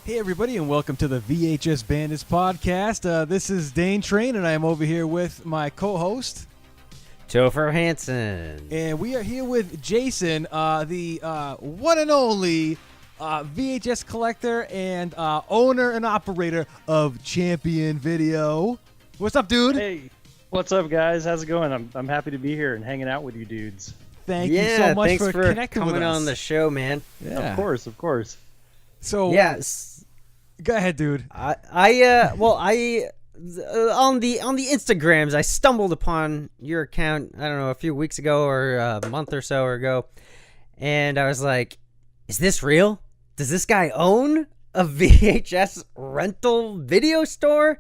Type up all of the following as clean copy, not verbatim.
Hey everybody, and welcome to the VHS Bandits podcast. This is Dane Train, and I am over here with my co-host, Topher Hansen. and we are here with Jason, the one and only VHS collector and owner and operator of Champion Video. What's up, dude? Hey, what's up, guys? How's it going? I'm happy to be here and hanging out with you dudes. Thank you so much thanks for connecting with coming us. on the show, man. Yeah. Of course. So, Yes. go ahead, dude. On the Instagrams, I stumbled upon your account, I don't know, a few weeks ago or a month or so ago, and I was like, is this real? Does this guy own a VHS rental video store?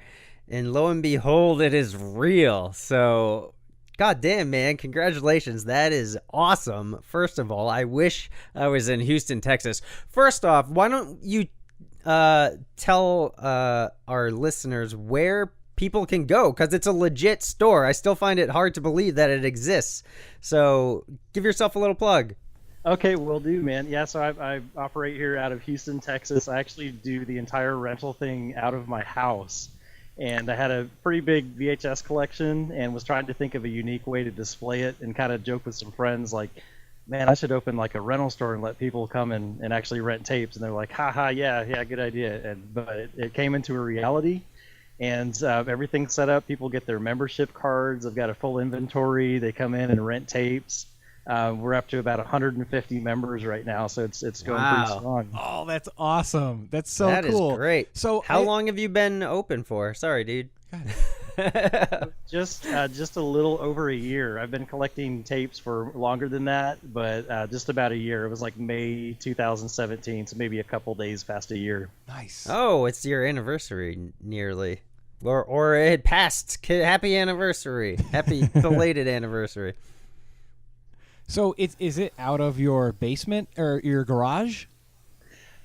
And lo and behold, it is real. So, goddamn, man, congratulations. That is awesome. First of all, I wish I was in Houston, Texas. First off, why don't you tell our listeners where people can go, because it's a legit store. I still find it hard to believe that it exists. So give yourself a little plug. Okay, will do, man. Yeah, so I operate here out of Houston, Texas. I actually do the entire rental thing out of my house. And I had a pretty big VHS collection and was trying to think of a unique way to display it, and kind of joke with some friends like, man, I should open like a rental store and let people come and actually rent tapes. And they're like, haha, yeah, good idea. But it came into a reality, and everything's set up. People get their membership cards. I've got a full inventory. They come in and rent tapes. We're up to about 150 members right now, so it's going pretty strong. Oh, that's awesome. That's so That cool. is great. So How long have you been open for? Sorry, dude. Just a little over a year. I've been collecting tapes for longer than that, but just about a year. It was like May 2017, so maybe a couple days past a year. Nice. Oh, it's your anniversary nearly. Or it passed. Happy anniversary. Happy belated anniversary. So is it out of your basement or your garage?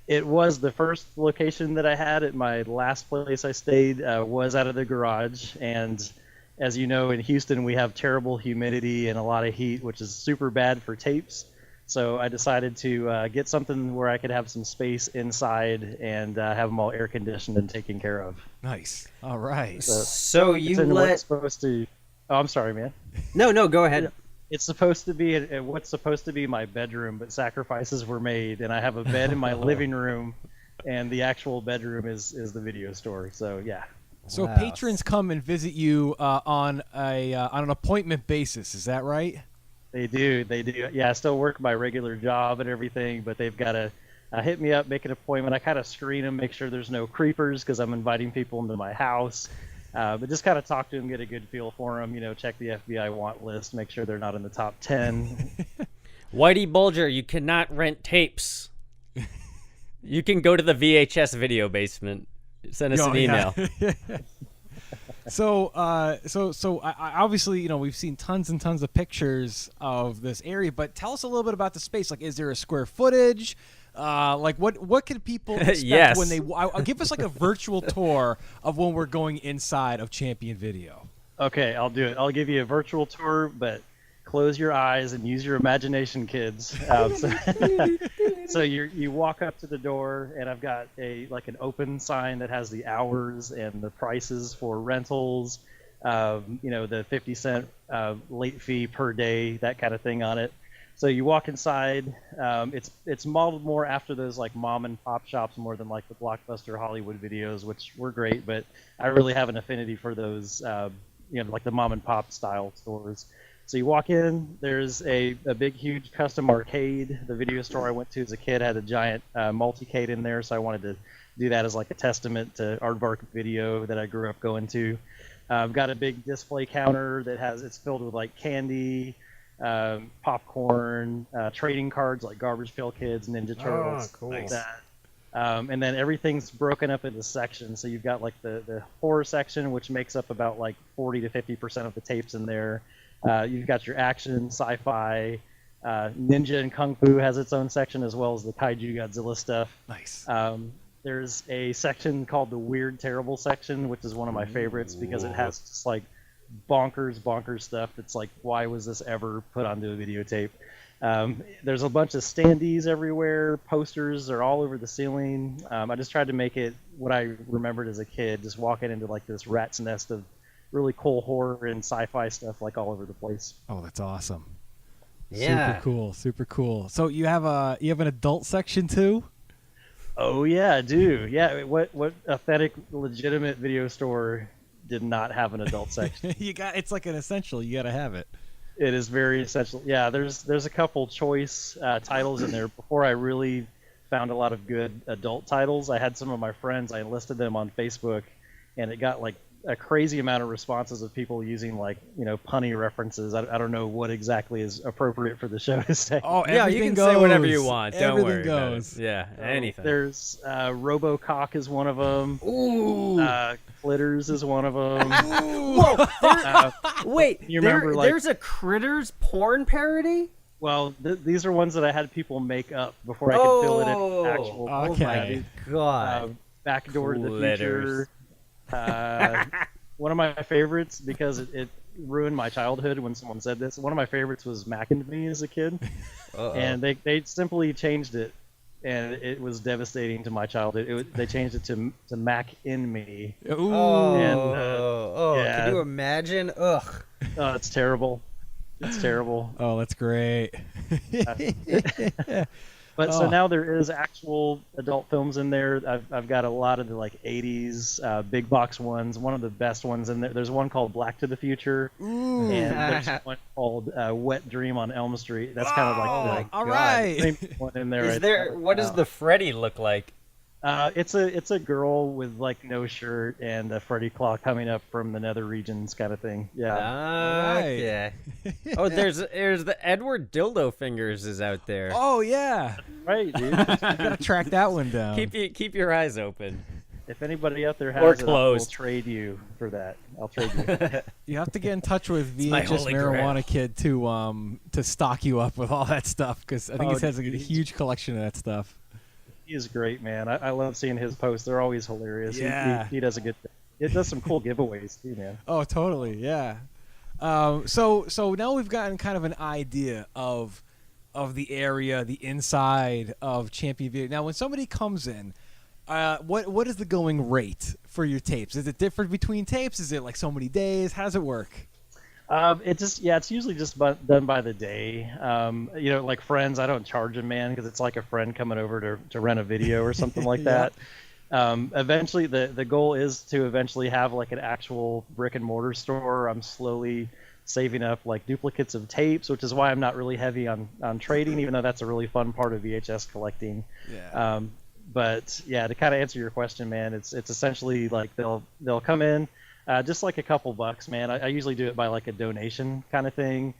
It was the first location that I had. At my last place I stayed was out of the garage, and as you know, in Houston we have terrible humidity and a lot of heat, which is super bad for tapes. So I decided to get something where I could have some space inside and have them all air conditioned and taken care of. Nice. All right. So you it's in let... what's supposed to. Oh, I'm sorry, man. No, go ahead. It's supposed to be what's supposed to be my bedroom, but sacrifices were made, and I have a bed in my living room, and the actual bedroom is the video store. So yeah. So Wow. patrons come and visit you on an appointment basis. Is that right? They do. Yeah, I still work my regular job and everything, but they've got to hit me up, make an appointment. I kind of screen them, make sure there's no creepers because I'm inviting people into my house. But just kind of talk to them, get a good feel for them, check the FBI want list, make sure they're not in the top 10. Whitey Bulger, you cannot rent tapes. You can go to the VHS video basement. Send us an email. Yeah. So I obviously, we've seen tons and tons of pictures of this area, but tell us a little bit about the space. Like, is there a square footage? Like what can people expect Yes. when they give us like a virtual tour of when we're going inside of Champion Video? Okay, I'll do it. I'll give you a virtual tour, but close your eyes and use your imagination, kids. So you walk up to the door, and I've got an open sign that has the hours and the prices for rentals, the 50-cent late fee per day, that kind of thing on it. So you walk inside. It's modeled more after those like mom and pop shops more than like the blockbuster Hollywood videos, which were great, but I really have an affinity for those, like the mom and pop style stores. So you walk in, there's a big, huge custom arcade. The video store I went to as a kid had a giant multicade in there, so I wanted to do that as like a testament to Aardvark Video that I grew up going to. I've got a big display counter that it's filled with like candy, popcorn, trading cards like Garbage Pail Kids, Ninja Turtles, cool. like that. And then everything's broken up into sections. So you've got like the horror section, which makes up about like 40 to 50% of the tapes in there. You've got your action, sci-fi, ninja and kung fu has its own section, as well as the kaiju Godzilla stuff. Nice. There's a section called the Weird Terrible section, which is one of my favorites because it has just like bonkers stuff that's like, why was this ever put onto a videotape? There's a bunch of standees everywhere. Posters are all over the ceiling. I just tried to make it what I remembered as a kid, just walking into like this rat's nest of really cool horror and sci-fi stuff like all over the place. Oh, that's awesome. Yeah. Super cool. Super cool. So you have an adult section too? Oh yeah, I do. Yeah, what authentic, legitimate video store did not have an adult section? It's like an essential. You got to have it. It is very essential. Yeah, there's a couple choice titles in there. Before I really found a lot of good adult titles, I had some of my friends. I enlisted them on Facebook, and it got like a crazy amount of responses of people using like punny references. I don't know what exactly is appropriate for the show to say. Oh, Yeah, you everything can say whatever you goes. want. Don't Everything worry goes. about it. Yeah, anything. There's RoboCock is one of them. Ooh. Clitters is one of them. Whoa! Wait, you remember, like- there's a Critters porn parody? Well, these are ones that I had people make up before I could fill it in actual. Okay. God. Back Door to the Clitters. Future. One of my favorites, because it ruined my childhood when someone said this. One of my favorites was Mac and Me as a kid, and they simply changed it, and it was devastating to my childhood. They changed it to Mac in Me. Ooh. And, yeah. Can you imagine? Ugh. Oh, it's terrible. It's terrible. Oh, that's great. But Oh. so now there is actual adult films in there. I've got a lot of the like 80s big box ones. One of the best ones in there. There's one called Black to the Future, Ooh. and there's one called Wet Dream on Elm Street. That's kind of like the All right. same one in there. Is right there? now. What does the Freddy look like? It's a girl with like no shirt and a Freddy claw coming up from the nether regions kind of thing. Yeah. Okay. Oh, there's the Edward Dildo Fingers is out there. Oh yeah. Right, dude. You gotta track that one down. Keep your eyes open. If anybody out there has Or it, I'll closed. trade you for that. I'll trade you. You have to get in touch with my VHS holy grail. Marijuana Kid to stock you up with all that stuff, because I think he has a huge collection of that stuff. He is great, man. I love seeing his posts. They're always hilarious. Yeah. He does a good thing. It does some cool giveaways too, man. Oh, totally. Yeah. So now we've gotten kind of an idea of the area, the inside of Champion Video. Now, when somebody comes in, what is the going rate for your tapes? Is it different between tapes? Is it like so many days? How does it work? It's usually just done by the day. Like friends, I don't charge them, man, because it's like a friend coming over to rent a video or something like Yeah. that. Eventually, the goal is to eventually have like an actual brick and mortar store. I'm slowly saving up like duplicates of tapes, which is why I'm not really heavy on trading, even though that's a really fun part of VHS collecting. Yeah. But yeah, to kind of answer your question, man, it's essentially like they'll come in. Just like a couple bucks, man. I usually do it by like a donation kind of thing.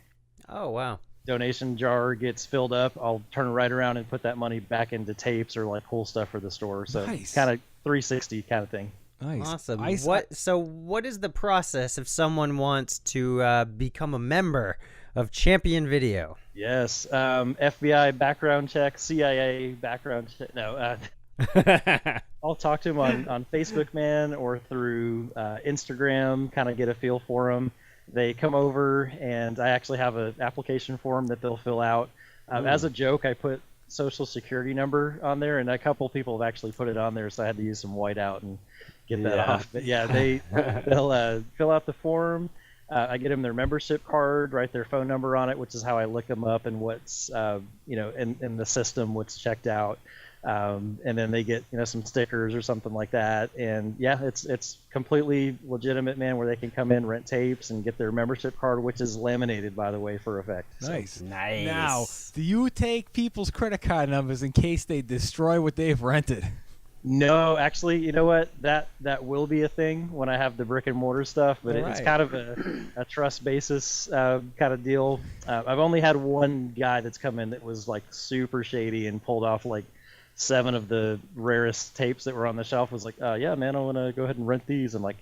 Oh wow. Donation jar gets filled up. I'll turn it right around and put that money back into tapes or like cool stuff for the store. So Nice. kind of 360 kind of thing. Nice. Awesome. I- What is the process if someone wants to become a member of Champion Video? Yes. FBI background check, CIA background check. No. I'll talk to them on Facebook, man, or through Instagram, kind of get a feel for them. They come over, and I actually have an application form that they'll fill out. As a joke, I put social security number on there, and a couple people have actually put it on there, so I had to use some whiteout and get that off. But yeah, they'll fill out the form. I get them their membership card, write their phone number on it, which is how I look them up and what's in the system, what's checked out. And then they get some stickers or something like that, and yeah, it's completely legitimate, man, where they can come in, rent tapes, and get their membership card, which is laminated, by the way, for effect. So, Nice. Nice. Now, do you take people's credit card numbers in case they destroy what they've rented? no, actually, you know what, that will be a thing when I have the brick and mortar stuff, but it's Right. kind of a trust basis kind of deal. I've only had one guy that's come in that was like super shady and pulled off like 7 of the rarest tapes that were on the shelf. Was like, yeah, man, I want to go ahead and rent these. I'm like,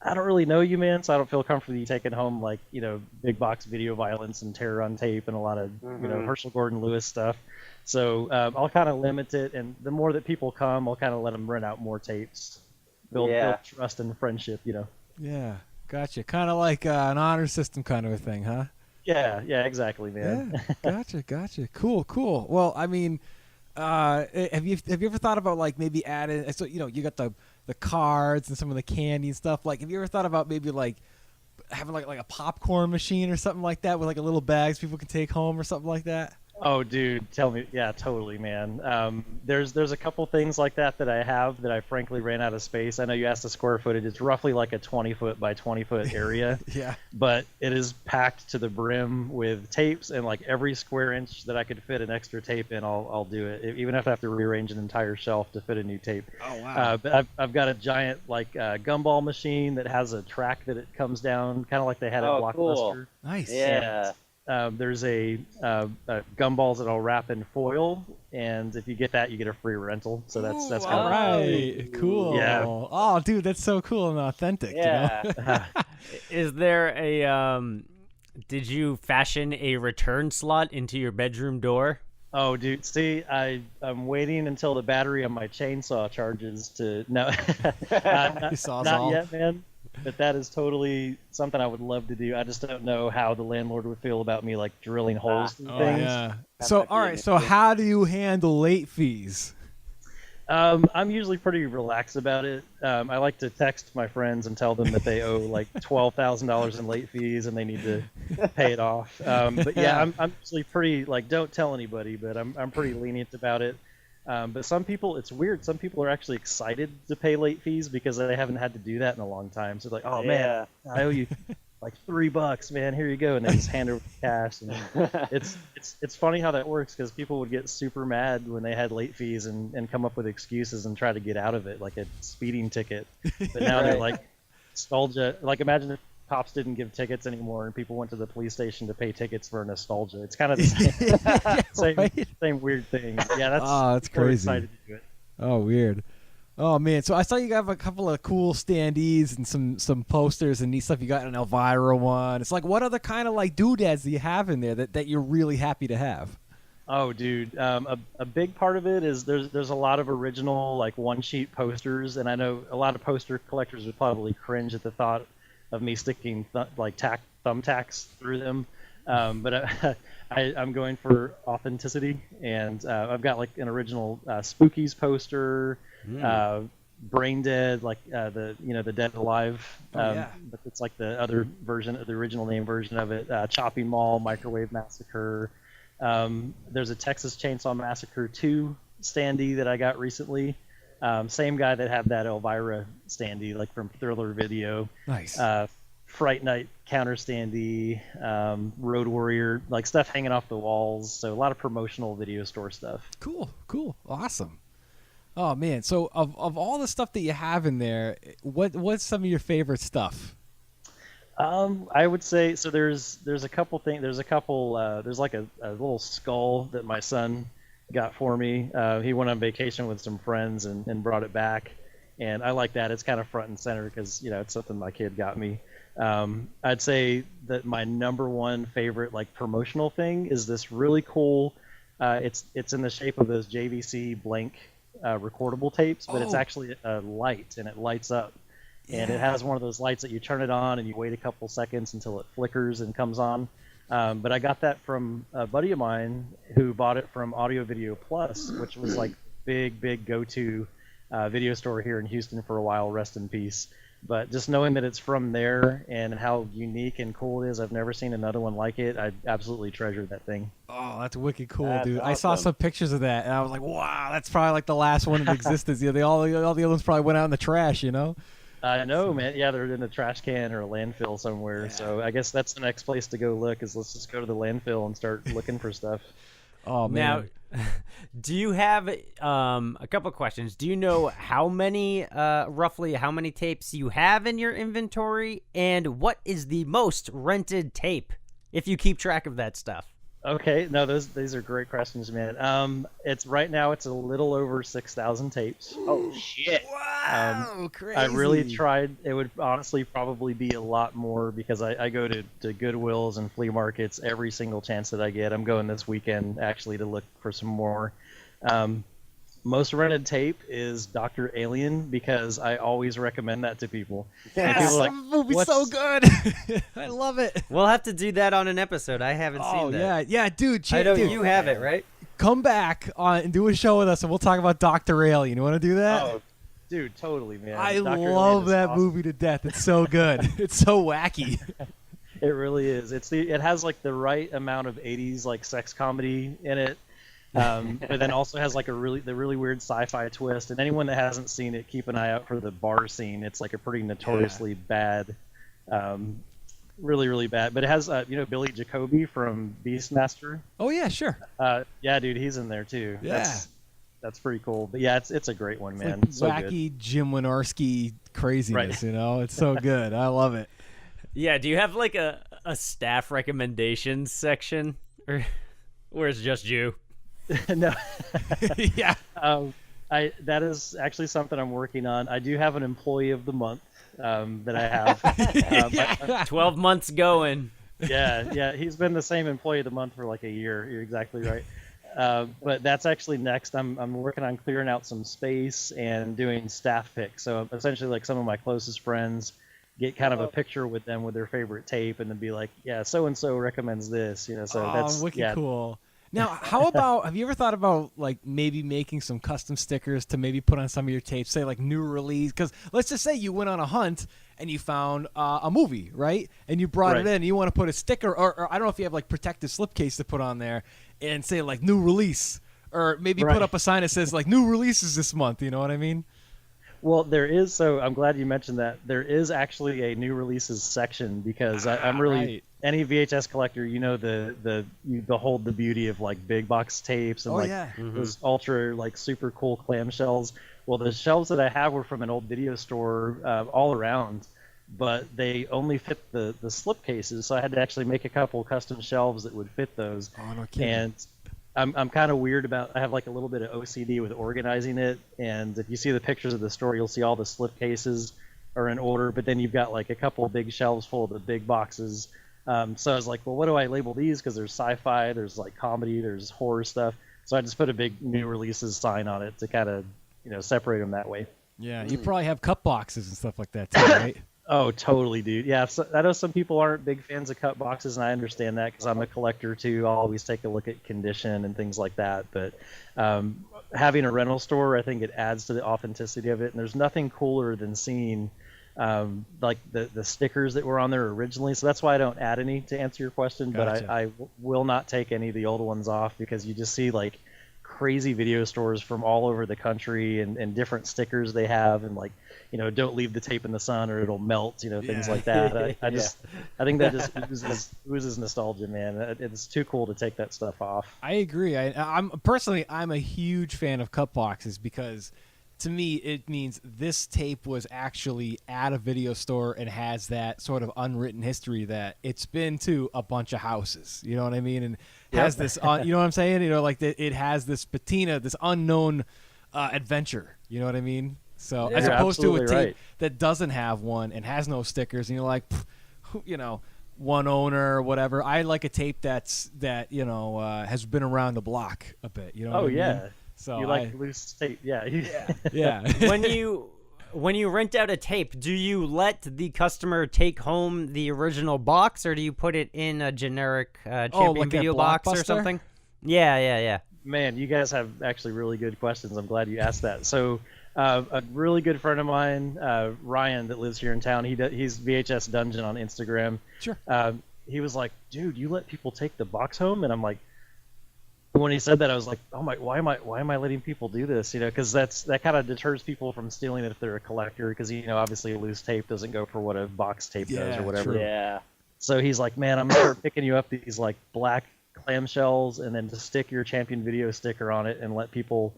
I don't really know you, man, so I don't feel comfortable you taking home like big box video violence and terror on tape and a lot of Herschel Gordon Lewis stuff. So I'll kind of limit it, and the more that people come, I'll kind of let them rent out more tapes, build trust and friendship. Yeah, gotcha. Kind of like an honor system kind of a thing, huh? Yeah, exactly, man. Yeah, gotcha. Cool. Well, I mean, have you ever thought about like maybe adding? So you got the cards and some of the candy and stuff. Like, have you ever thought about maybe like having like a popcorn machine or something like that with like a little bags people can take home or something like that? Oh, dude, tell me. Yeah, totally, man. There's a couple things like that I have that I frankly ran out of space. I know you asked the square footage. It's roughly like a 20-foot by 20-foot area. Yeah. But it is packed to the brim with tapes, and like every square inch that I could fit an extra tape in, I'll do it. Even if I have to rearrange an entire shelf to fit a new tape. Oh wow. But I've got a giant like gumball machine that has a track that it comes down, kind of like they had at Blockbuster. Cool. Nice. Yeah. There's a gumballs that I'll wrap in foil, and if you get that, you get a free rental. So that's kind all of right. Cool. Yeah. Oh, dude, that's so cool and authentic. Yeah. You know? Is there a did you fashion a return slot into your bedroom door? Oh, dude, see, I'm waiting until the battery on my chainsaw charges to no, not yet, man. But that is totally something I would love to do. I just don't know how the landlord would feel about me like drilling holes through things. Yeah. So all right. So how do you handle late fees? I'm usually pretty relaxed about it. I like to text my friends and tell them that they owe like $12,000 in late fees and they need to pay it off. But yeah, I'm usually pretty like don't tell anybody, but I'm pretty lenient about it. But some people, it's weird. Some people are actually excited to pay late fees because they haven't had to do that in a long time. So they're like, oh man, I owe you like $3, man. Here you go, and they just hand over the cash. And it's funny how that works because people would get super mad when they had late fees and come up with excuses and try to get out of it, like a speeding ticket. But now they're like nostalgia. Like imagine if cops didn't give tickets anymore and people went to the police station to pay tickets for nostalgia. It's kind of the same weird thing. Yeah, that's crazy. Excited to do it. Oh, weird. Oh man, so I saw you have a couple of cool standees and some posters and neat stuff. You got an Elvira one. It's like, what other kind of like doodads do you have in there that you're really happy to have? Oh, dude, a big part of it is there's a lot of original like one sheet posters, and I know a lot of poster collectors would probably cringe at the thought of me sticking thumbtacks through them, but I'm going for authenticity, and I've got like an original Spookies poster, Brain Dead, like the Dead Alive, but it's like the other version, the original name version of it, Chopping Mall, Microwave Massacre. There's a Texas Chainsaw Massacre 2 standee that I got recently. Same guy that had that Elvira standee, like from Thriller Video. Nice. Fright Night counter standee, Road Warrior, like stuff hanging off the walls. So a lot of promotional video store stuff. Cool. Awesome. Oh man. So of all the stuff that you have in there, what's some of your favorite stuff? I would say so. There's a couple things. There's like a little skull that my son got for me. He went on vacation with some friends and brought it back, and I like that. It's kind of front and center because it's something my kid got me. I'd say that my number one favorite like promotional thing is this really cool. It's in the shape of those JVC blank recordable tapes, but it's actually a light and it lights up. And it has one of those lights that you turn it on and you wait a couple seconds until it flickers and comes on. But I got that from a buddy of mine who bought it from Audio Video Plus, which was like big go-to video store here in Houston for a while. Rest in peace. But just knowing that it's from there and how unique and cool it is, I've never seen another one like it. I absolutely treasure that thing. Oh, that's wicked cool, That's dude. awesome. I saw some pictures of that, and I was like, wow, that's probably like the last one in existence. All the other ones probably went out in the trash, I know, man. Yeah, they're in a trash can or a landfill somewhere. Yeah. So I guess that's the next place to go look is let's just go to the landfill and start looking for stuff. Oh, man. Now, do you have a couple questions? Do you know how many, roughly how many tapes you have in your inventory, and what is the most rented tape, if you keep track of that stuff? Okay, no, these are great questions, man. It's right now it's a little over 6,000 tapes. Oh shit! Wow, crazy. I really tried. It would honestly probably be a lot more because I go to Goodwills and flea markets every single chance that I get. I'm going this weekend actually to look for some more. Most rented tape is Dr. Alien because I always recommend that to people. And Yes, people are like, that movie's "What's-" so good. I love it. We'll have to do that on an episode. I haven't Oh seen that. yeah, dude. I know dude, you have it, right? come back on and do a show with us, and we'll talk about Dr. Alien. You want to do that? Oh, dude, totally, man. I Dr. Alien love is that awesome. movie to death. It's so good. It's so wacky. It really is. It has like the right amount of 80s like sex comedy in it. But then also has like the really weird sci-fi twist. And anyone that hasn't seen it, keep an eye out for the bar scene. It's like a pretty notoriously bad, really really bad. But it has Billy Jacoby from Beastmaster. Oh yeah, sure. Yeah, dude, he's in there too. Yeah. That's pretty cool. But yeah, it's a great one, It's man. like So wacky good. Jim Wynorski craziness. Right. You know, it's so good. I love it. Yeah, do you have like a staff recommendations section, or it's just you? No. Yeah. That is actually something I'm working on. I do have an employee of the month that I have. 12 months going. Yeah, he's been the same employee of the month for like a year. You're exactly right. But that's actually next. I'm working on clearing out some space and doing staff picks. So essentially, like some of my closest friends get kind of a picture with them with their favorite tape, and then be like, yeah, so and so recommends this. So that's wicked cool. Now, how about, have you ever thought about like maybe making some custom stickers to maybe put on some of your tapes, say like new release? Because let's just say you went on a hunt and you found a movie, right? And you brought it in and you want to put a sticker, or I don't know if you have like protective slipcase to put on there and say like new release, or maybe put up a sign that says like new releases this month. You know what I mean? Well, there is. So I'm glad you mentioned that. There is actually a new releases section because I'm really any VHS collector. You behold the beauty of like big box tapes and those ultra like super cool clamshells. Well, the shelves that I have were from an old video store all around, but they only fit the slip cases. So I had to actually make a couple custom shelves that would fit those. Oh, no kidding. And I'm kind of weird about. I have like a little bit of OCD with organizing it, and if you see the pictures of the store, you'll see all the slip cases are in order, but then you've got like a couple of big shelves full of the big boxes. So I was like, well, what do I label these? Because there's sci-fi, there's like comedy, there's horror stuff. So I just put a big new releases sign on it to kind of separate them that way. Yeah, you probably have cut boxes and stuff like that too, right? Oh, totally, dude. Yeah, so I know some people aren't big fans of cut boxes, and I understand that because I'm a collector too. I'll always take a look at condition and things like that. But having a rental store, I think it adds to the authenticity of it. And there's nothing cooler than seeing like the stickers that were on there originally. So that's why I don't add any to answer your question. Gotcha. But I will not take any of the old ones off because you just see like crazy video stores from all over the country and different stickers they have, and like don't leave the tape in the sun or it'll melt, things like that. I think that just oozes nostalgia, man. It's too cool to take that stuff off. I agree. I'm a huge fan of cut boxes because to me it means this tape was actually at a video store and has that sort of unwritten history that it's been to a bunch of houses. You know what I mean? And has this, you know what I'm saying? Like it has this patina, this unknown adventure. You know what I mean? So as You're opposed to a absolutely tape right. that doesn't have one and has no stickers, and you're like, one owner or whatever. I like a tape that has been around the block a bit. You know? Oh what I yeah. mean? So You like loose tape? Yeah. yeah. When you rent out a tape, do you let the customer take home the original box, or do you put it in a generic Champion like a Video box or Blockbuster? something? Yeah. Man, you guys have actually really good questions. I'm glad you asked that. So, a really good friend of mine, Ryan, that lives here in town, he's VHS Dungeon on Instagram. Sure. He was like, "Dude, you let people take the box home?" And I'm like, when he said that, I was like, "Oh my, why am I letting people do this?" Because that kind of deters people from stealing it if they're a collector. Because obviously a loose tape doesn't go for what a box tape does or whatever. True. Yeah. So he's like, "Man, I'm gonna start picking you up these like black clamshells and then just stick your Champion Video sticker on it and let people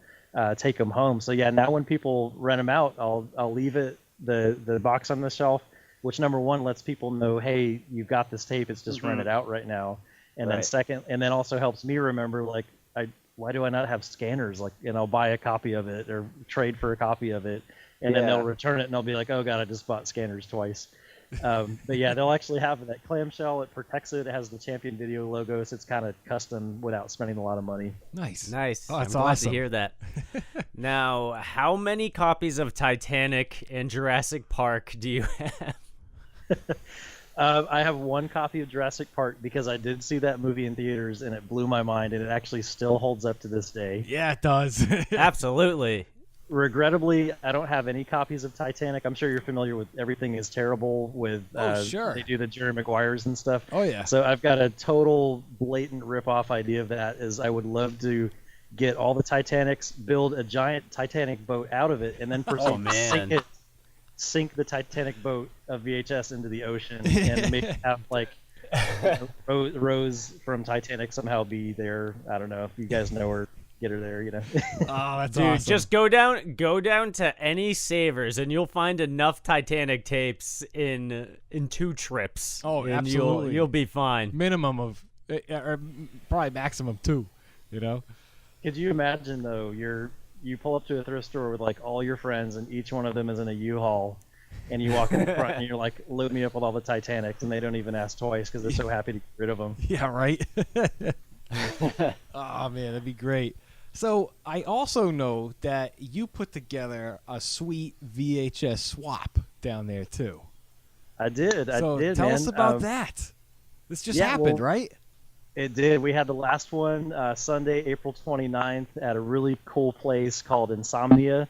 take them home." So yeah, now when people rent them out, I'll leave the box on the shelf, which number one lets people know, hey, you've got this tape, it's just rented out right now, and then second, and then also helps me remember like why do I not have scanners, like, and I'll buy a copy of it or trade for a copy of it, and then they'll return it and they'll be like, oh god, I just bought scanners twice. But yeah, they'll actually have that clamshell. It protects it. It has the Champion Video logo, so it's kind of custom without spending a lot of money. Nice. Nice. Oh, that's I'm glad awesome. to hear that. Now, how many copies of Titanic and Jurassic Park do you have? I have one copy of Jurassic Park because I did see that movie in theaters and it blew my mind, and it actually still holds up to this day. Yeah, it does. Absolutely. Regrettably, I don't have any copies of Titanic. I'm sure you're familiar with Everything is Terrible with Sure. they do the Jerry Maguires and stuff. Oh, yeah. So I've got a total blatant rip-off idea of that. Is I would love to get all the Titanics, build a giant Titanic boat out of it, and then proceed to sink the Titanic boat of VHS into the ocean, and maybe have like Rose from Titanic somehow be there. I don't know if you guys know her. Get her there, you know. Oh, that's Dude, awesome. just go down to any Savers and you'll find enough Titanic tapes in 2 trips. Oh, and absolutely. You'll be fine. Minimum of, or probably maximum 2, you know? Could you imagine though? You pull up to a thrift store with like all your friends, and each one of them is in a U-Haul, and you walk in the front and you're like, "Load me up with all the Titanics," and they don't even ask twice because they're so happy to get rid of them. Yeah, right? Oh, man, that'd be great. So I also know that you put together a sweet VHS swap down there, too. I did. So I did. tell man. us about that. This just yeah, happened, well, right? It did. We had the last one Sunday, April 29th, at a really cool place called Insomnia.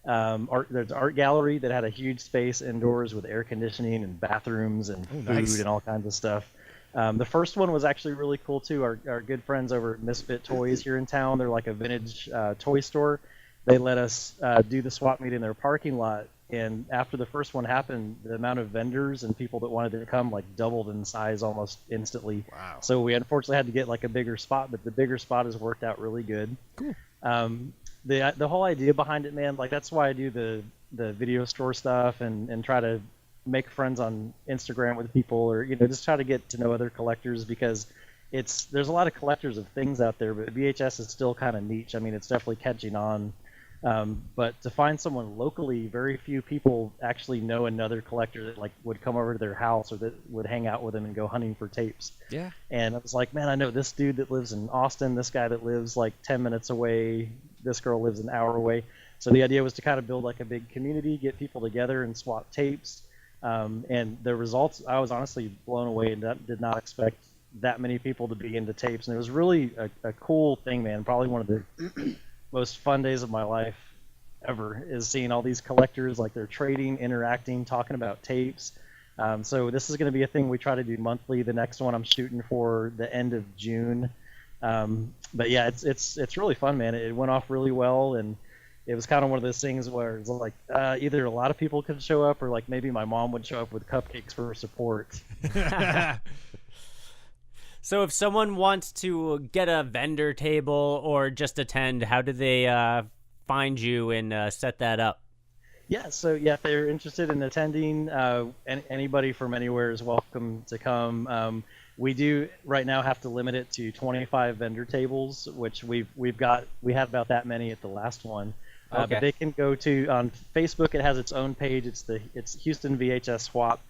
There's an art gallery that had a huge space indoors with air conditioning and bathrooms and food nice. and all kinds of stuff. The first one was actually really cool too. Our good friends over at Misfit Toys here in town, they're like a vintage toy store. They let us do the swap meet in their parking lot. And after the first one happened, the amount of vendors and people that wanted to come like doubled in size almost instantly. Wow. So we unfortunately had to get like a bigger spot, but the bigger spot has worked out really good. Cool. The whole idea behind it, man, like that's why I do the video store stuff and try to make friends on Instagram with people, or just try to get to know other collectors, because there's a lot of collectors of things out there, but VHS is still kind of niche. I mean, it's definitely catching on. But to find someone locally, very few people actually know another collector that like would come over to their house or that would hang out with them and go hunting for tapes. Yeah. And I was like, man, I know this dude that lives in Austin, this guy that lives like 10 minutes away, this girl lives an hour away. So the idea was to kind of build like a big community, get people together and swap tapes. And the results, I was honestly blown away and did not expect that many people to be into tapes. And it was really a cool thing, man. Probably one of the most fun days of my life ever is seeing all these collectors, like they're trading, interacting, talking about tapes. So this is going to be a thing we try to do monthly. The next one I'm shooting for the end of June. But yeah, it's really fun, man. It went off really well, and it was kind of one of those things where it's like either a lot of people could show up, or like maybe my mom would show up with cupcakes for support. So if someone wants to get a vendor table or just attend, how do they find you and set that up? Yeah, so if they're interested in attending, anybody from anywhere is welcome to come. We do right now have to limit it to 25 vendor tables, which we had about that many at the last one. Okay. But they can go to on Facebook. It has its own page. It's Houston VHS Swap.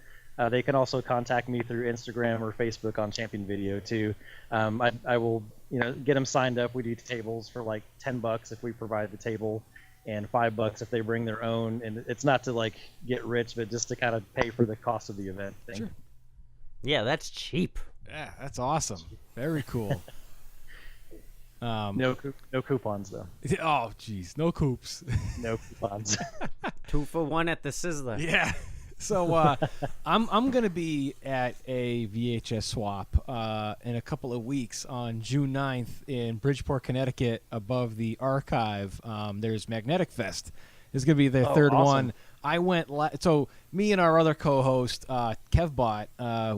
They can also contact me through Instagram or Facebook on Champion Video too. I will get them signed up. We do tables for like $10 if we provide the table, and $5 if they bring their own. And it's not to like get rich, but just to kind of pay for the cost of the event thing. Sure. Yeah, that's cheap. Yeah, that's awesome. Very cool. No coupons though. Oh, jeez, no coops. No coupons. 2 for 1 at the Sizzler. Yeah. So I'm gonna be at a VHS swap in a couple of weeks on June 9th in Bridgeport, Connecticut, above the archive. There's Magnetic Fest. It's gonna be their third awesome. one. I went so me and our other co-host Kevbot,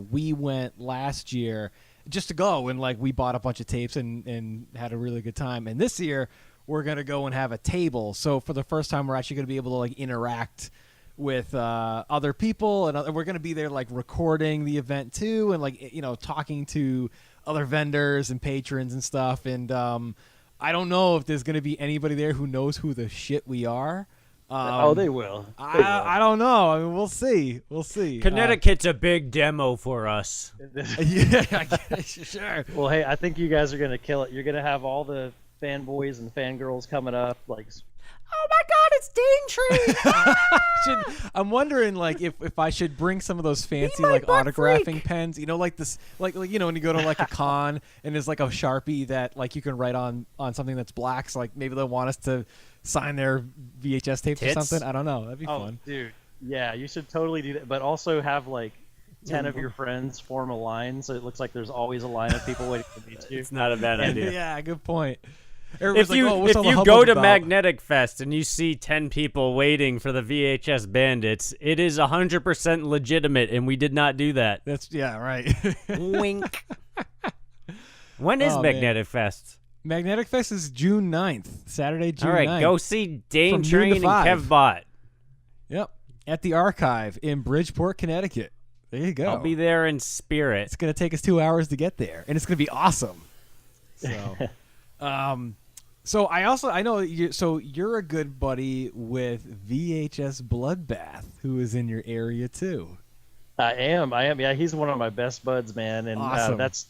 we went last year just to go, and like we bought a bunch of tapes and had a really good time. And this year we're gonna go and have a table. So for the first time, we're actually gonna be able to like interact with other people, and we're gonna be there like recording the event too, and like talking to other vendors and patrons and stuff. And I don't know if there's gonna be anybody there who knows who the shit we are, They will. I don't know. I mean, we'll see. We'll see. Connecticut's a big demo for us. Yeah, I guess, sure. Well, hey, I think you guys are gonna kill it. You're gonna have all the fanboys and fangirls coming up, like, Oh my God, it's Daintree! I'm wondering, like, if I should bring some of those fancy, my like, butt autographing freak. pens. You know, like this, like you know, when you go to like a con and there's like a Sharpie that like you can write on something that's black. So like maybe they'll want us to sign their VHS tapes or Tits? something. I don't know. That'd be oh, fun. dude, yeah, you should totally do that. But also have like 10 of your friends form a line, so it looks like there's always a line of people waiting to meet you. It's not a bad idea. Yeah, good point. If Everybody's like, you "Oh, what's all the go hubbub to about?" Magnetic Fest and you see 10 people waiting for the VHS Bandits, it is 100% legitimate, and we did not do that. That's right. Wink. When is Oh, man. Magnetic Fest? Magnetic Fest is June 9th, Saturday, June All right, 9th. go see Dane From noon to Train and 5. Kev Bot. Yep, at the Archive in Bridgeport, Connecticut. There you go. I'll be there in spirit. It's gonna take us 2 hours to get there, and it's gonna be awesome. So, I know you. So you're a good buddy with VHS Bloodbath, who is in your area too. I am. Yeah, he's one of my best buds, man, and Awesome. that's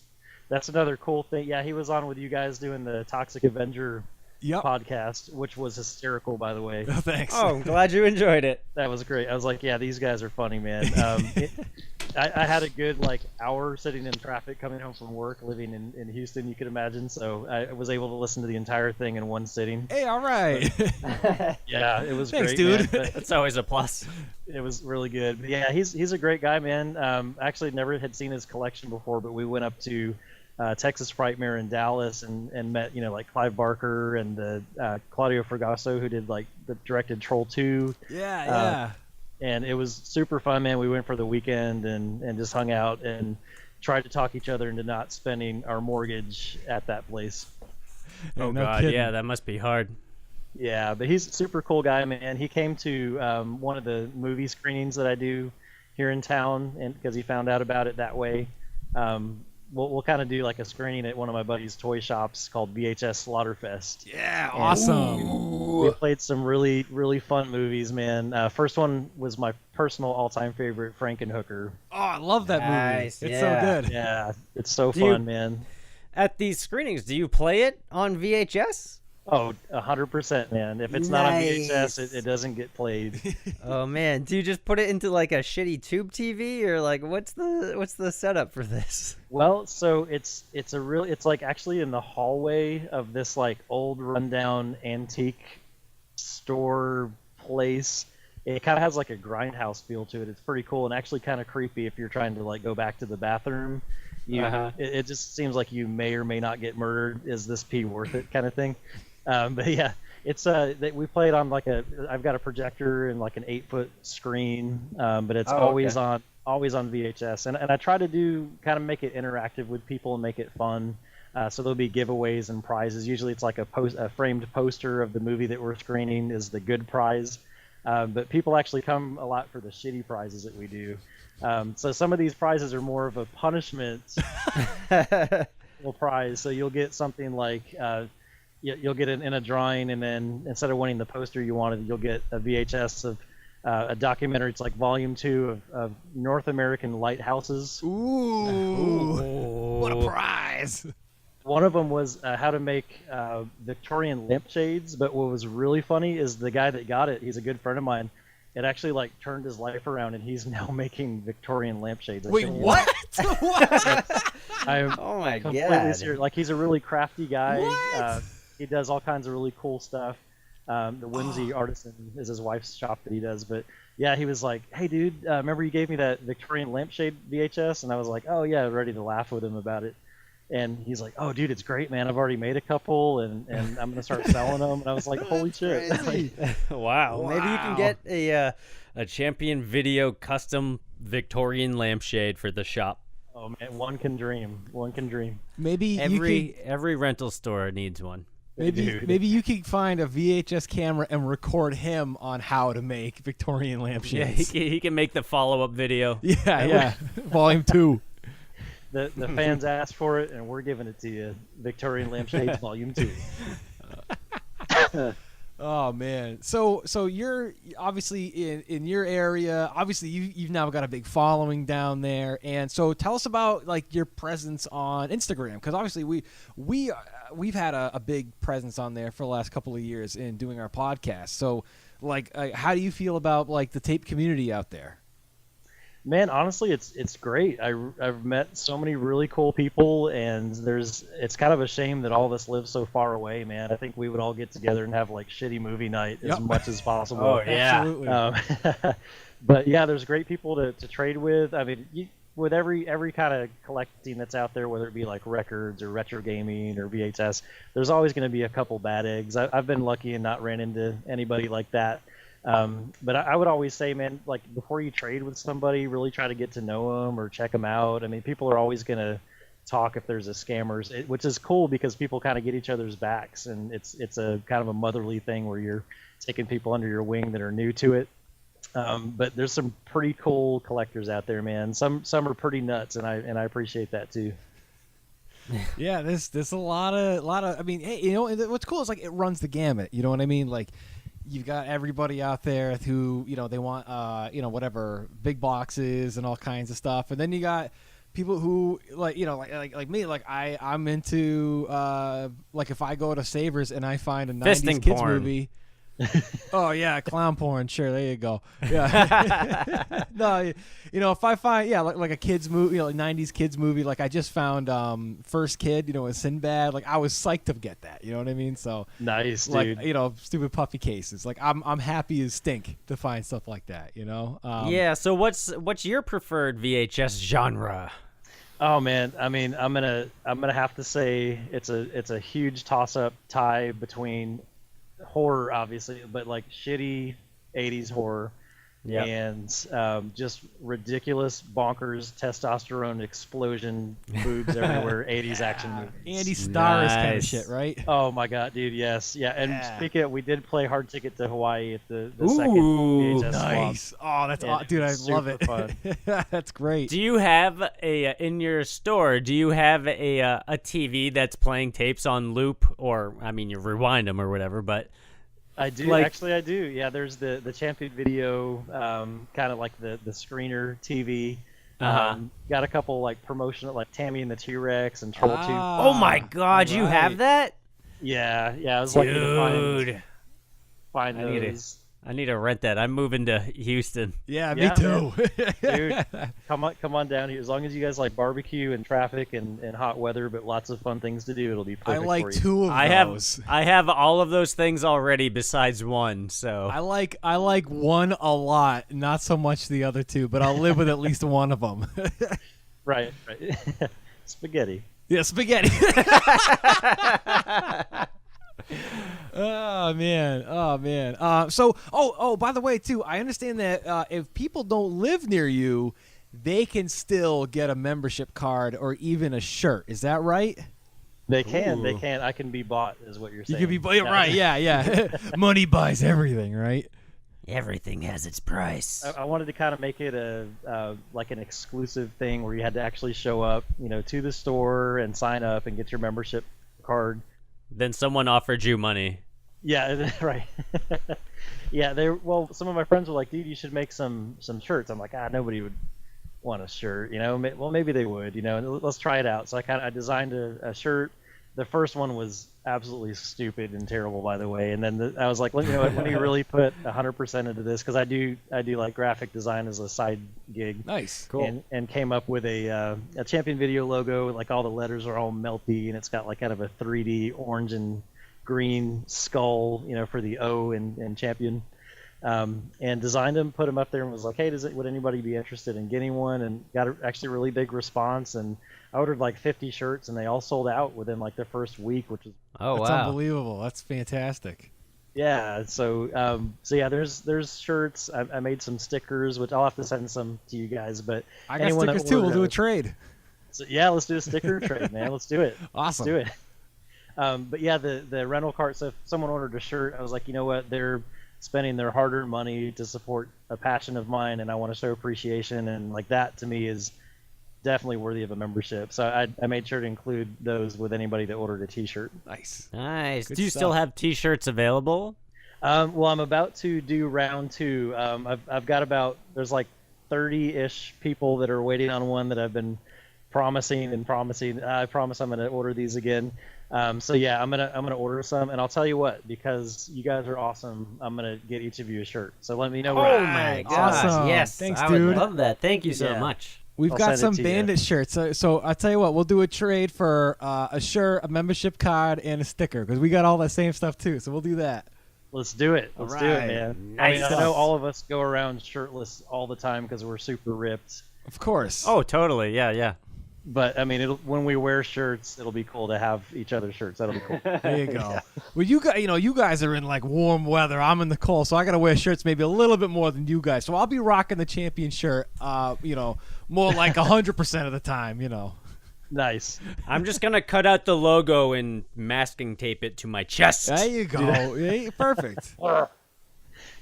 another cool thing. Yeah, he was on with you guys doing the Toxic Avenger Yep. podcast, which was hysterical, by the way. Thanks. Oh, I'm glad you enjoyed it. That was great. I was like, yeah, these guys are funny, man. I had a good hour sitting in traffic coming home from work, living in Houston, you could imagine. So I was able to listen to the entire thing in one sitting. Hey, all right. Yeah, it was Thanks, great, dude. man, but That's always a plus. it was really good. But yeah, he's a great guy, man. Actually, never had seen his collection before, but we went up to Texas Frightmare in Dallas and met, like Clive Barker and the Claudio Fragasso, who did directed Troll 2. Yeah. And it was super fun, man. We went for the weekend and just hung out and tried to talk each other into not spending our mortgage at that place. Oh, no God, kidding. yeah, that must be hard. Yeah, but he's a super cool guy, man. He came to one of the movie screenings that I do here in town, and because he found out about it that way. We'll kind of do like a screening at one of my buddy's toy shops called VHS Slaughterfest. Yeah. Awesome. We played some really, really fun movies, man. First one was my personal all-time favorite, Frankenhooker. Oh, I love that Nice, movie. It's yeah. so good. Yeah, it's so Do you- fun, man. At these screenings, do you play it on VHS? Oh, 100%, man. If it's not on Nice. VHS, it doesn't get played. Oh man, do you just put it into like a shitty tube TV, or like what's the setup for this? Well, so it's like actually in the hallway of this old rundown antique store place. It kind of has like a grindhouse feel to it. It's pretty cool and actually kind of creepy if you're trying to go back to the bathroom. It just seems like you may or may not get murdered. Is this pee worth it, kind of thing? But yeah, it's we play it on I've got a projector and an 8-foot screen, but it's always on VHS, and I try to make it interactive with people and make it fun. So there'll be giveaways and prizes. Usually it's a framed poster of the movie that we're screening is the good prize, but people actually come a lot for the shitty prizes that we do. So some of these prizes are more of a punishment prize. So you'll get something you'll get it in a drawing, and then instead of winning the poster you wanted, you'll get a VHS of a documentary. It's volume 2 of North American lighthouses. Ooh. What a prize. One of them was how to make Victorian lampshades, but what was really funny is the guy that got it, he's a good friend of mine. It actually turned his life around, and he's now making Victorian lampshades. Wait, what? What? Oh my completely god! serious. He's a really crafty guy. What? He does all kinds of really cool stuff. The Whimsy Artisan is his wife's shop that he does. But yeah, he was like, "Hey, dude, remember you gave me that Victorian lampshade VHS?" And I was like, "Oh yeah," ready to laugh with him about it. And he's like, "Oh, dude, it's great, man. I've already made a couple, and I'm gonna start selling them." And I was like, "Holy shit!" Wow. Maybe you can get a Champion Video custom Victorian lampshade for the shop. Oh man, one can dream. One can dream. Maybe Every rental store needs one. maybe you could find a VHS camera and record him on how to make Victorian Yeah, lampshades. he can make the follow-up video. Yeah. Volume 2. The fans asked for it, and we're giving it to you. Victorian Lampshades Volume 2. Oh man. So you're obviously in your area. Obviously you've now got a big following down there. And so tell us about like your presence on Instagram, because obviously we've had a big presence on there for the last couple of years in doing our podcast. So like how do you feel about like the tape community out there? Man, honestly, it's great. I've met so many really cool people, and it's kind of a shame that all of us live so far away, man. I think we would all get together and have like shitty movie night as much as possible. Oh, yeah. Absolutely. But yeah, there's great people to trade with. I mean, with every kind of collecting that's out there, whether it be like records or retro gaming or VHS, there's always going to be a couple bad eggs. I've been lucky and not ran into anybody like that. But I would always say, man, like before you trade with somebody, really try to get to know them or check them out. I mean, people are always going to talk if there's a scammers, which is cool because people kind of get each other's backs, and it's a kind of a motherly thing where you're taking people under your wing that are new to it. But there's some pretty cool collectors out there, man. Some are pretty nuts, and I appreciate that too. Yeah, there's a lot of. I mean, hey, you know what's cool is like it runs the gamut. You know what I mean? Like you've got everybody out there who they want whatever big boxes and all kinds of stuff, and then you got people who like me, like I'm into like if I go to Savers and I find a 90s kids porn. movie. Oh yeah, clown porn. Sure, there you go. Yeah. No, if I find like a kids movie, like 90s kids movie, like I just found First Kid, with Sinbad. Like I was psyched to get that. You know what I mean? So nice, like dude. stupid puffy cases. Like I'm happy as stink to find stuff like that. Yeah. So what's your preferred VHS genre? Oh man, I mean, I'm gonna have to say it's a huge toss-up tie between horror, obviously, but like shitty 80s horror and just ridiculous, bonkers, testosterone explosion, boobs everywhere, 80s action movies. Andy Starr is kind of Nice. shit, right? Oh my god, dude, yes. Yeah, and speaking of, we did play Hard Ticket to Hawaii at the Ooh, second VHS Nice. swap. Oh, that's Yeah, dude, I love super it. fun. That's great. Do you have in your store? Do you have a TV that's playing tapes on loop, or I mean, you rewind them or whatever? But I do, like- actually I do. Yeah, there's the Champion Video, kind of like the screener TV. Got a couple like promotional, like Tammy and the T-Rex and Troll 2. oh my God, you have that? Yeah, I was lucky to Dude, find I need it. those. I need to rent that. I'm moving to Houston. Yeah, Yeah, me too. Dude, come on down here. As long as you guys like barbecue and traffic and hot weather, but lots of fun things to do, it'll be perfect I like for you. two of I those. have all of those things already besides one. So I like one a lot, not so much the other two, but I'll live with at least one of them. Right. Spaghetti. Yeah, spaghetti. Oh man. So by the way too, I understand that if people don't live near you, they can still get a membership card or even a shirt. Is that right? They can. Ooh. I can be bought, is what you're You saying. could be right. Yeah. Money buys everything, right? everything has its price. I wanted to kind of make it like an exclusive thing where you had to actually show up, to the store and sign up and get your membership card. Then someone offered you money. Yeah, right. Yeah, some of my friends were like, dude, you should make some shirts. I'm like, nobody would want a shirt, Well, maybe they would, and let's try it out. So I designed a shirt. The first one was absolutely stupid and terrible, by the way. And then I was like, let me really put 100% into this, because I do like graphic design as a side gig. Nice, cool. And came up with a Champion Video logo. Like all the letters are all melty, and it's got like kind of a 3D orange and green skull, for the O in Champion. And designed them, put them up there, and was like, hey, would anybody be interested in getting one? And got actually a really big response. And I ordered like 50 shirts, and they all sold out within like the first week, which is That's unbelievable. That's fantastic. yeah. So yeah, there's shirts. I made some stickers, which I'll have to send some to you guys. But I got stickers too. We'll do a trade. So yeah, let's do a sticker trade, man. Let's do it. Awesome. Let's do it. But yeah, the rental cart. So if someone ordered a shirt, I was like, you know what? They're spending their hard-earned money to support a passion of mine, and I want to show appreciation, and like that to me is definitely worthy of a membership. So I made sure to include those with anybody that ordered a T-shirt. Nice. Nice. Good Do you still stuff. have T-shirts available? Well, I'm about to do round 2. I've got there's like 30-ish people that are waiting on one that I've been promising and promising. I promise I'm gonna order these again. So yeah, I'm gonna order some, and I'll tell you what, because you guys are awesome, I'm gonna get each of you a shirt. So let me know. Oh my gosh! Awesome. Yes, Thanks, I dude. would love that. Thank you so Yeah. much. We've I'll got send it some to you. Bandit shirts. So I'll tell you what, we'll do a trade for a shirt, a membership card, and a sticker because we got all that same stuff too. So we'll do that. Let's do it. Let's do Alright. it, man. Nice. I know all of us go around shirtless all the time because we're super ripped. Of course. Oh, totally. Yeah, yeah. But I mean, when we wear shirts, it'll be cool to have each other's shirts. That'll be cool. There you go. Well, you guys are in like warm weather. I'm in the cold, so I gotta wear shirts maybe a little bit more than you guys. So I'll be rocking the champion shirt. More like 100% of the time. Nice. I'm just gonna cut out the logo and masking tape it to my chest. There you go. Yeah, perfect.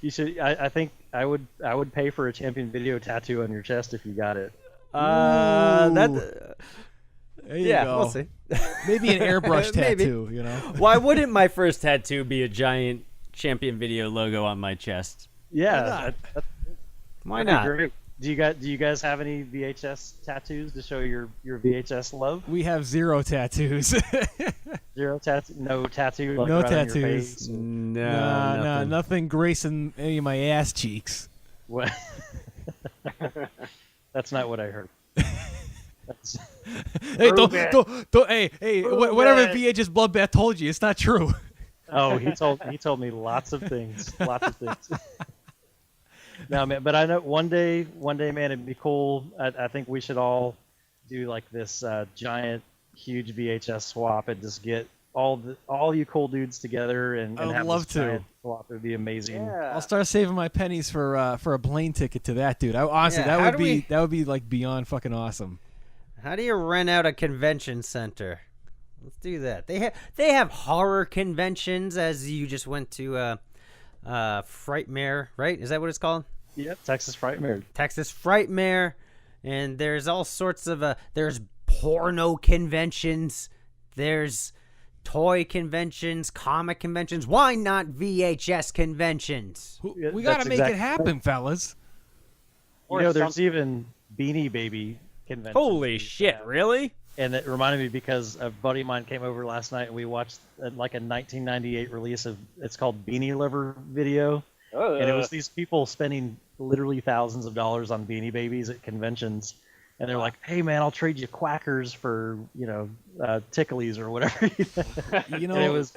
You should. I think I would pay for a champion video tattoo on your chest if you got it. There you Yeah, go. we'll see. Maybe an airbrush Maybe. tattoo. Why wouldn't my first tattoo be a giant champion video logo on my chest? Yeah. Why that'd be not? great. Do you guys have any VHS tattoos to show your VHS love? We have 0 tattoos. Zero tattoo. No tattoo. Like, No right on your tattoos. face? No, Nah, nothing gracing any of my ass cheeks. What? That's not what I heard. That's... Hey, Prove whatever it. VHS Bloodbath told you, it's not true. Oh, he told me lots of things. No, man, but I know one day, man, it'd be cool. I think we should all do like this giant, huge VHS swap and just get all you cool dudes together and I'd have love this to. giant swap. It'd be amazing. I'll start saving my pennies for a plane ticket to that, dude. Honestly, Yeah, that would be like beyond fucking awesome. How do you rent out a convention center? Let's do that. They have horror conventions, as you just went to Frightmare, right? Is that what it's called? Yep, Texas Frightmare. Texas Frightmare, and there's all sorts of there's porno conventions, there's toy conventions, comic conventions. Why not VHS conventions? Yeah, We got to that's make it exactly happen, fellas. You know, there's even Beanie Baby conventions. Holy shit! Really? And it reminded me because a buddy of mine came over last night and we watched like a 1998 release of it's called Beanie Lover video. And it was these people spending literally thousands of dollars on Beanie Babies at conventions. And they're like, hey, man, I'll trade you quackers for, ticklies or whatever. You know, And it was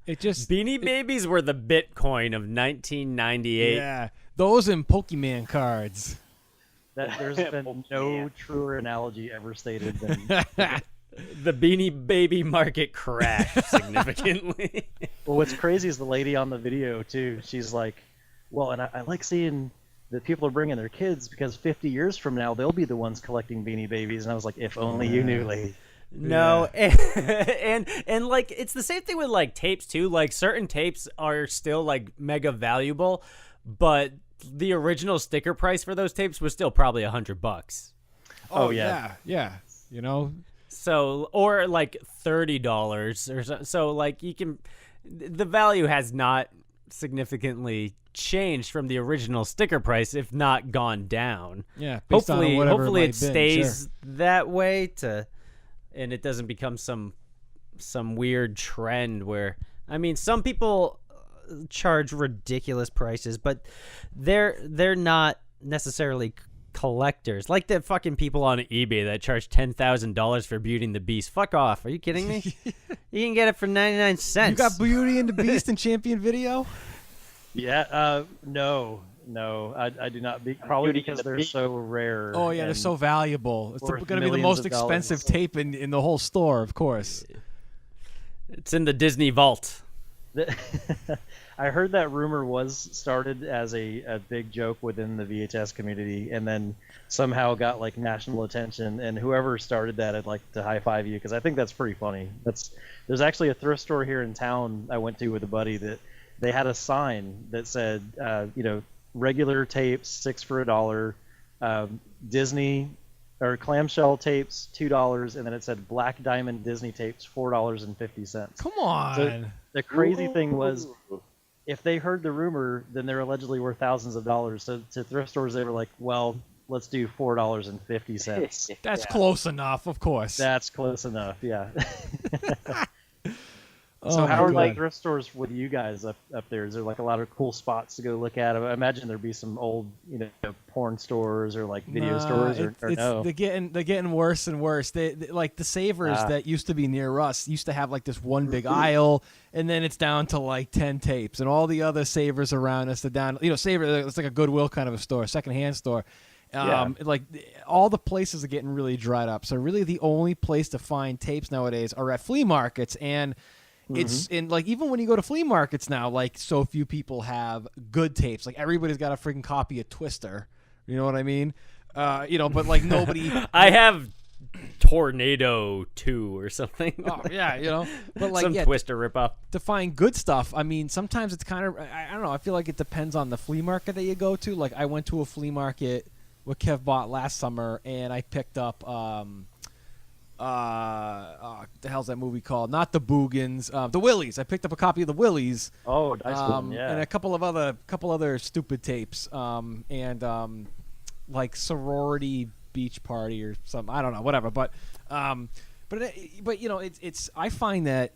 it just Beanie Babies were the Bitcoin of 1998. yeah, those and Pokemon cards. that there's been no truer analogy ever stated than. The Beanie Baby market crashed significantly. Well, what's crazy is the lady on the video, too. She's like, well, and I like seeing that people are bringing their kids because 50 years from now, they'll be the ones collecting Beanie Babies. And I was like, if only you knew, lady. No, and like it's the same thing with like tapes too. Like certain tapes are still like mega valuable, but the original sticker price for those tapes was still probably $100. Oh, yeah. yeah. So or like $30 or so. So like the value has not significantly changed from the original sticker price, if not gone down. Yeah. based on Hopefully, whatever hopefully might it been, stays sure. That way and it doesn't become some weird trend where some people charge ridiculous prices, but they're not necessarily collectors. Like the fucking people on eBay that charge $10,000 for Beauty and the Beast. Fuck off. Are you kidding me? You can get it for 99 cents. You got Beauty and the Beast and Champion Video? Yeah, no, I do not. Probably because they're so rare. Oh yeah, they're and so valuable. It's worth going to be the millions most of dollars. expensive tape in the whole store, of course. it's in the Disney vault. I heard that rumor was started as a big joke within the VHS community, and then somehow got like national attention. And whoever started that, I'd like to high five you because I think that's pretty funny. There's actually a thrift store here in town I went to with a buddy that they had a sign that said, regular tapes, 6 for $1, Disney or clamshell tapes, $2, and then it said Black Diamond Disney tapes, $4.50. Come on. So the crazy thing was, if they heard the rumor, then they're allegedly worth thousands of dollars. So to thrift stores, they were like, well, let's do $4.50. That's close enough, of course. That's close enough. Yeah. Oh So my how are God. like thrift stores with you guys up there? Is there like a lot of cool spots to go look at? I imagine there'd be some old, porn stores or like video stores, or no? They're getting worse and worse. They like the Savers that used to be near us used to have like this one big aisle, and then it's down to like 10 tapes, and all the other Savers around us are down. Saver, it's like a Goodwill kind of a store, secondhand store. Like all the places are getting really dried up. So really, the only place to find tapes nowadays are at flea markets, and it's in like even when you go to flea markets now, like so few people have good tapes. Like everybody's got a freaking copy of Twister. You know what I mean? But like nobody. I have Tornado 2 or something. Oh yeah, but like some Twister ripoff. To find good stuff, I mean, sometimes it's kind of I don't know. I feel like it depends on the flea market that you go to. Like I went to a flea market what Kev bought last summer, and I picked up what the hell's that movie called? Not the Boogans, the Willies. I picked up a copy of the Willies. Oh, nice one, yeah. And a couple other stupid tapes, like Sorority Beach Party or something. I don't know, whatever. But it's I find that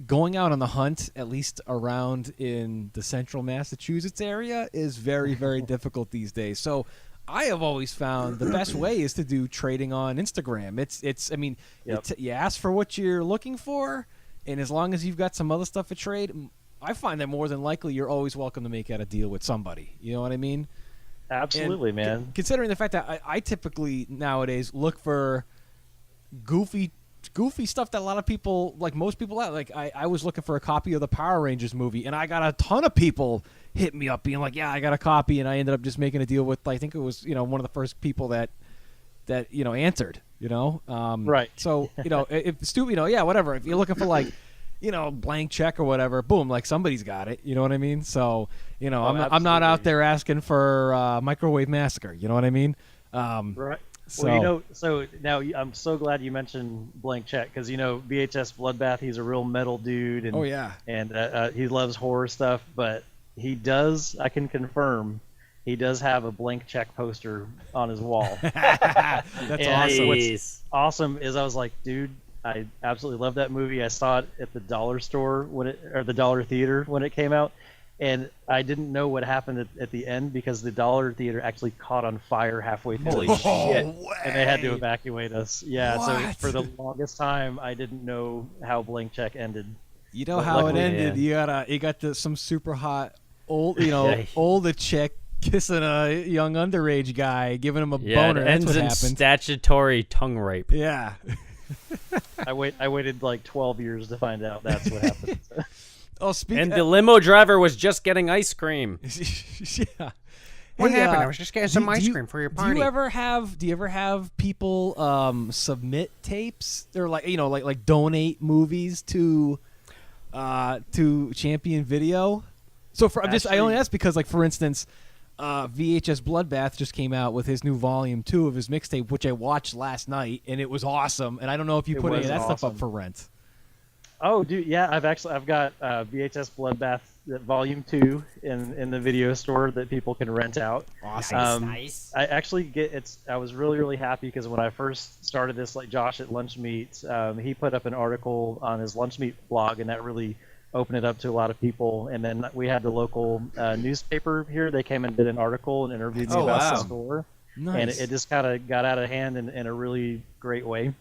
going out on the hunt, at least around in the central Massachusetts area, is very, very difficult these days. So I have always found the best way is to do trading on Instagram. You ask for what you're looking for, and as long as you've got some other stuff to trade, I find that more than likely you're always welcome to make out a deal with somebody. You know what I mean? Absolutely, man. Considering the fact that I typically nowadays look for goofy stuff that a lot of people, like most people out. Like I was looking for a copy of the Power Rangers movie, and I got a ton of people hit me up being like, yeah, I got a copy, and I ended up just making a deal with, I think it was, one of the first people that answered, Right. So, if stupid, whatever. If you're looking for like, blank check or whatever, boom, like somebody's got it. You know what I mean? So, I'm not out there asking for Microwave Massacre. You know what I mean? Right. So, Well, so now I'm so glad you mentioned Blank Check because VHS Bloodbath, he's a real metal dude, and oh yeah, and he loves horror stuff, but he does, I can confirm, he does have a Blank Check poster on his wall. That's awesome. What's awesome is I was like, dude, I absolutely love that movie. I saw it at the dollar store or the dollar theater when it came out, and I didn't know what happened at the end because the dollar theater actually caught on fire halfway through. Holy shit! And they had to evacuate us. Yeah, What? so for the longest time, I didn't know how Blank Check ended. You know But how it luckily, ended. yeah. You got some super hot old, Yeah. older chick kissing a young underage guy, giving him a Yeah, boner. it That's ends what in happened. statutory tongue rape. Yeah. I waited like 12 years to find out that's what happened. Oh, speaking. And the limo driver was just getting ice cream. Yeah. What Hey, happened? I was just getting some ice cream for your party. Do you ever have people submit tapes or like donate movies to Champion Video? So I only ask because, like, for instance, VHS Bloodbath just came out with his new volume 2 of his mixtape, which I watched last night, and it was awesome. And I don't know if you put any of that stuff up for rent. Oh, dude, yeah, I've got VHS Bloodbath Volume 2 in the video store that people can rent out. Awesome. Nice. I actually I was really, really happy because when I first started this, like Josh at Lunch Meat, he put up an article on his Lunch Meat blog, and that really opened it up to a lot of people. And then we had the local newspaper here. They came and did an article and interviewed me about the store. Nice. And it just kind of got out of hand in a really great way.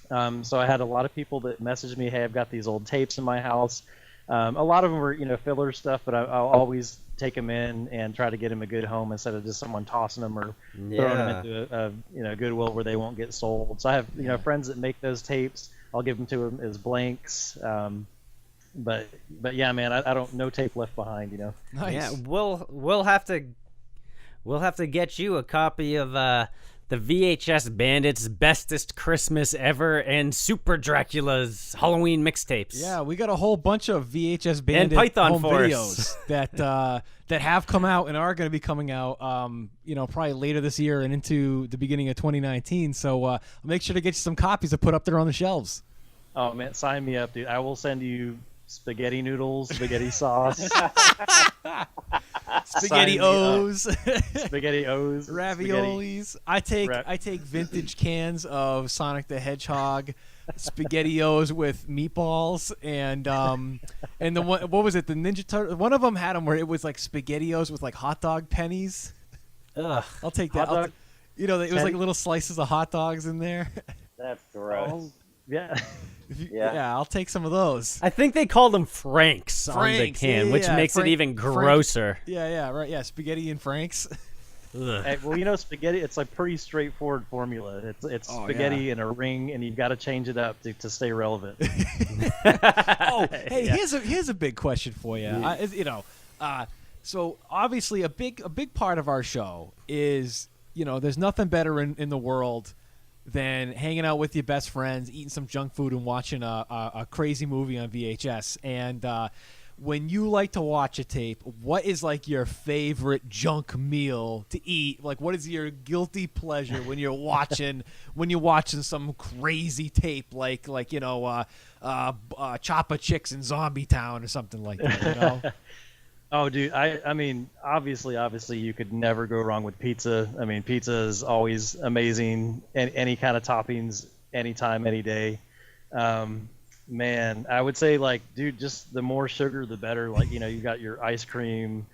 So I had a lot of people that messaged me, hey, I've got these old tapes in my house. A lot of them were, filler stuff, but I'll always take them in and try to get them a good home instead of just someone tossing them or throwing them into a Goodwill where they won't get sold. So I have friends that make those tapes. I'll give them to them as blanks. But yeah, man, I don't no tape left behind. Nice. Yeah, we'll have to get you a copy of the VHS Bandits Bestest Christmas Ever and Super Dracula's Halloween mixtapes. Yeah, we got a whole bunch of VHS Bandit Python home Force. videos that have come out and are going to be coming out, probably later this year and into the beginning of 2019. So I'll make sure to get you some copies to put up there on the shelves. Oh man, sign me up, dude! I will send you spaghetti noodles, spaghetti sauce, Spaghetti Sign me O's, spaghetti O's, raviolis. I take vintage cans of Sonic the Hedgehog, SpaghettiOs with meatballs, and the one, what was it? The Ninja Turtle. One of them had them where it was like SpaghettiOs with like hot dog pennies. Ugh. I'll take that. Hot dog it was like little slices of hot dogs in there. That's gross. Oh, yeah. Yeah. I'll take some of those. I think they called them Franks on the Franks, can, yeah, which yeah, makes it even grosser. Yeah, right. Yeah, spaghetti and Franks. Ugh. Hey, well, spaghetti. It's a pretty straightforward formula. It's Oh, spaghetti in a ring, and you've got to change it up to stay relevant. Oh, hey, here's a big question for you. So obviously a big part of our show is, there's nothing better in the world than hanging out with your best friends, eating some junk food, and watching a crazy movie on VHS. And when you like to watch a tape, what is like your favorite junk meal to eat? Like, what is your guilty pleasure when you're watching some crazy tape, like Choppa Chicks in Zombie Town or something like that? Oh, dude, I mean, obviously, you could never go wrong with pizza. I mean, pizza is always amazing, and any kind of toppings, anytime, any day. Man, I would say, like, dude, just the more sugar, the better. Like, you got your ice cream.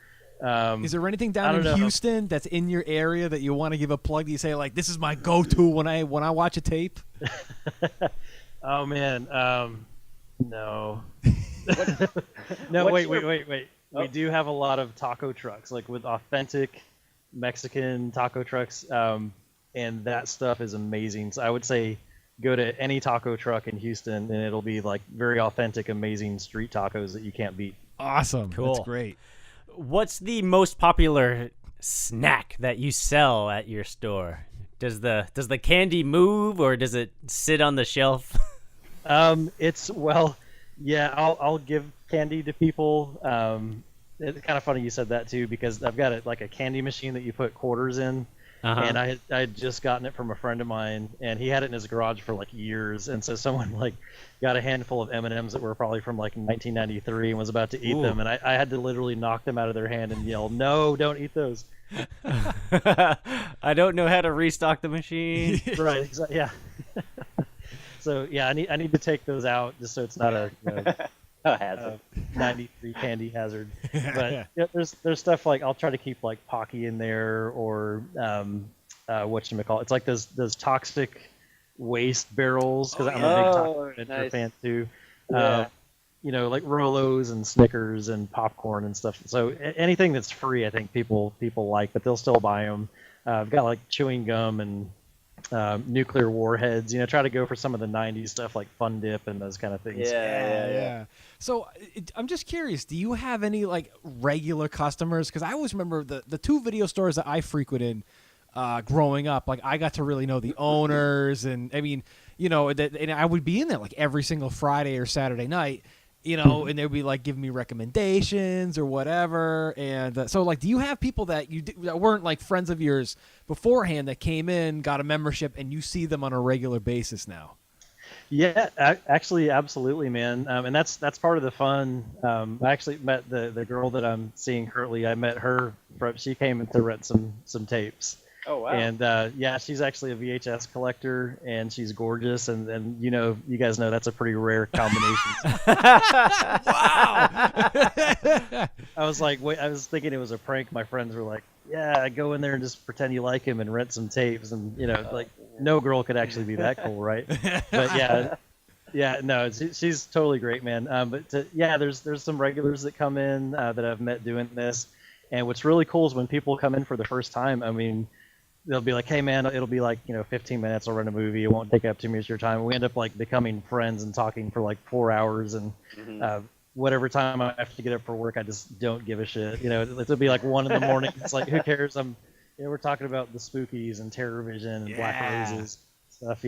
Is there anything I down in don't know. Houston that's in your area that you want to give a plug? Do you say, like, this is my go-to when I watch a tape? Oh man, no. No, What's wait. Oh. We do have a lot of taco trucks, like with authentic Mexican taco trucks, and that stuff is amazing. So I would say go to any taco truck in Houston, and it'll be like very authentic, amazing street tacos that you can't beat. Awesome. Cool. That's great. What's the most popular snack that you sell at your store? Does the candy move, or does it sit on the shelf? Yeah, I'll give candy to people. It's kind of funny you said that too, because I've got a candy machine that you put quarters in, and I had just gotten it from a friend of mine, and he had it in his garage for like years, and so someone like got a handful of M&Ms that were probably from like 1993 and was about to eat them, and I had to literally knock them out of their hand and yell, "No, don't eat those." I don't know how to restock the machine. Right, exactly. Yeah. So yeah, I need to take those out just so it's not a hazard. 93 candy hazard. But there's stuff like I'll try to keep like Pocky in there, or whatchamacallit. It's like those toxic waste barrels, because I'm a big Toxic Adventure nice. fan too. Yeah. Like Rolos and Snickers and popcorn and stuff. So anything that's free, I think people like, but they'll still buy them. I've got like chewing gum and nuclear warheads. Try to go for some of the 90s stuff like Fun Dip and those kind of things. Yeah. So I'm just curious, do you have any like regular customers? Because I always remember the two video stores that I frequented growing up. Like, I got to really know the owners, and I mean, and I would be in there like every single Friday or Saturday night. And they'd be like giving me recommendations or whatever. And so, like, do you have people that that weren't like friends of yours beforehand that came in, got a membership, and you see them on a regular basis now? Yeah, actually, absolutely, man. And that's part of the fun. I actually met the girl that I'm seeing currently. I met her. She came in to rent some tapes. Oh wow. And yeah, she's actually a VHS collector, and she's gorgeous, and you guys know that's a pretty rare combination. Wow. I was thinking it was a prank. My friends were like, "Yeah, go in there and just pretend you like him and rent some tapes," and like no girl could actually be that cool, right? But yeah, no, she's totally great, man. There's some regulars that come in that I've met doing this, and what's really cool is when people come in for the first time. I mean, they'll be like, "Hey, man, it'll be like 15 minutes. I'll rent a movie. It won't take up too much of your time." We end up like becoming friends and talking for like 4 hours, and whatever time I have to get up for work, I just don't give a shit. It'll be like 1 in the morning. It's like, who cares? We're talking about the Spookies and Terror Vision and Black Roses stuff.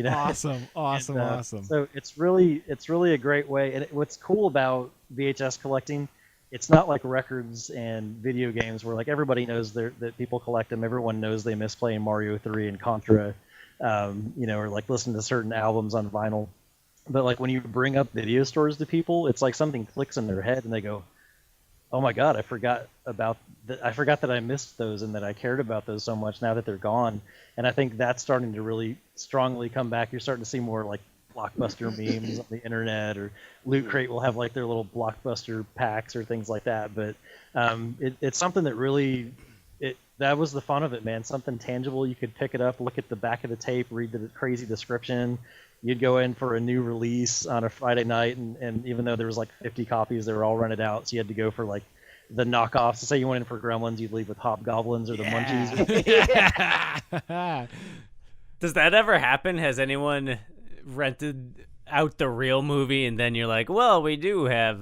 Awesome. So it's really a great way. And what's cool about VHS collecting, it's not like records and video games where like everybody knows that people collect them. Everyone knows they miss playing Mario 3 and Contra, or like listen to certain albums on vinyl. But like when you bring up video stores to people, it's like something clicks in their head and they go, "Oh my God, I forgot I forgot that I missed those and that I cared about those so much now that they're gone." And I think that's starting to really strongly come back. You're starting to see more like Blockbuster memes on the internet, or Loot Crate will have like their little Blockbuster packs or things like that. But it's something that really, that was the fun of it, man. Something tangible. You could pick it up, look at the back of the tape, read the crazy description. You'd go in for a new release on a Friday night, and even though there was like 50 copies, they were all rented out. So you had to go for like the knockoffs. So say you went in for Gremlins, you'd leave with Hobgoblins or the Munchies. Does that ever happen? Has anyone rented out the real movie and then you're like, well, we do have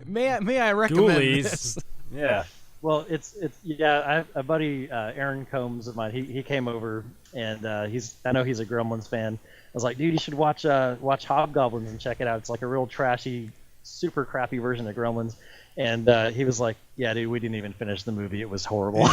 may I recommend Ghoulies. this? Yeah. Well, it's I have a buddy, Aaron Combs of mine. He came over, and I know he's a Gremlins fan. I was like, dude, you should watch Hobgoblins and check it out. It's like a real trashy, super crappy version of Gremlins. And he was like, yeah, dude, we didn't even finish the movie. It was horrible.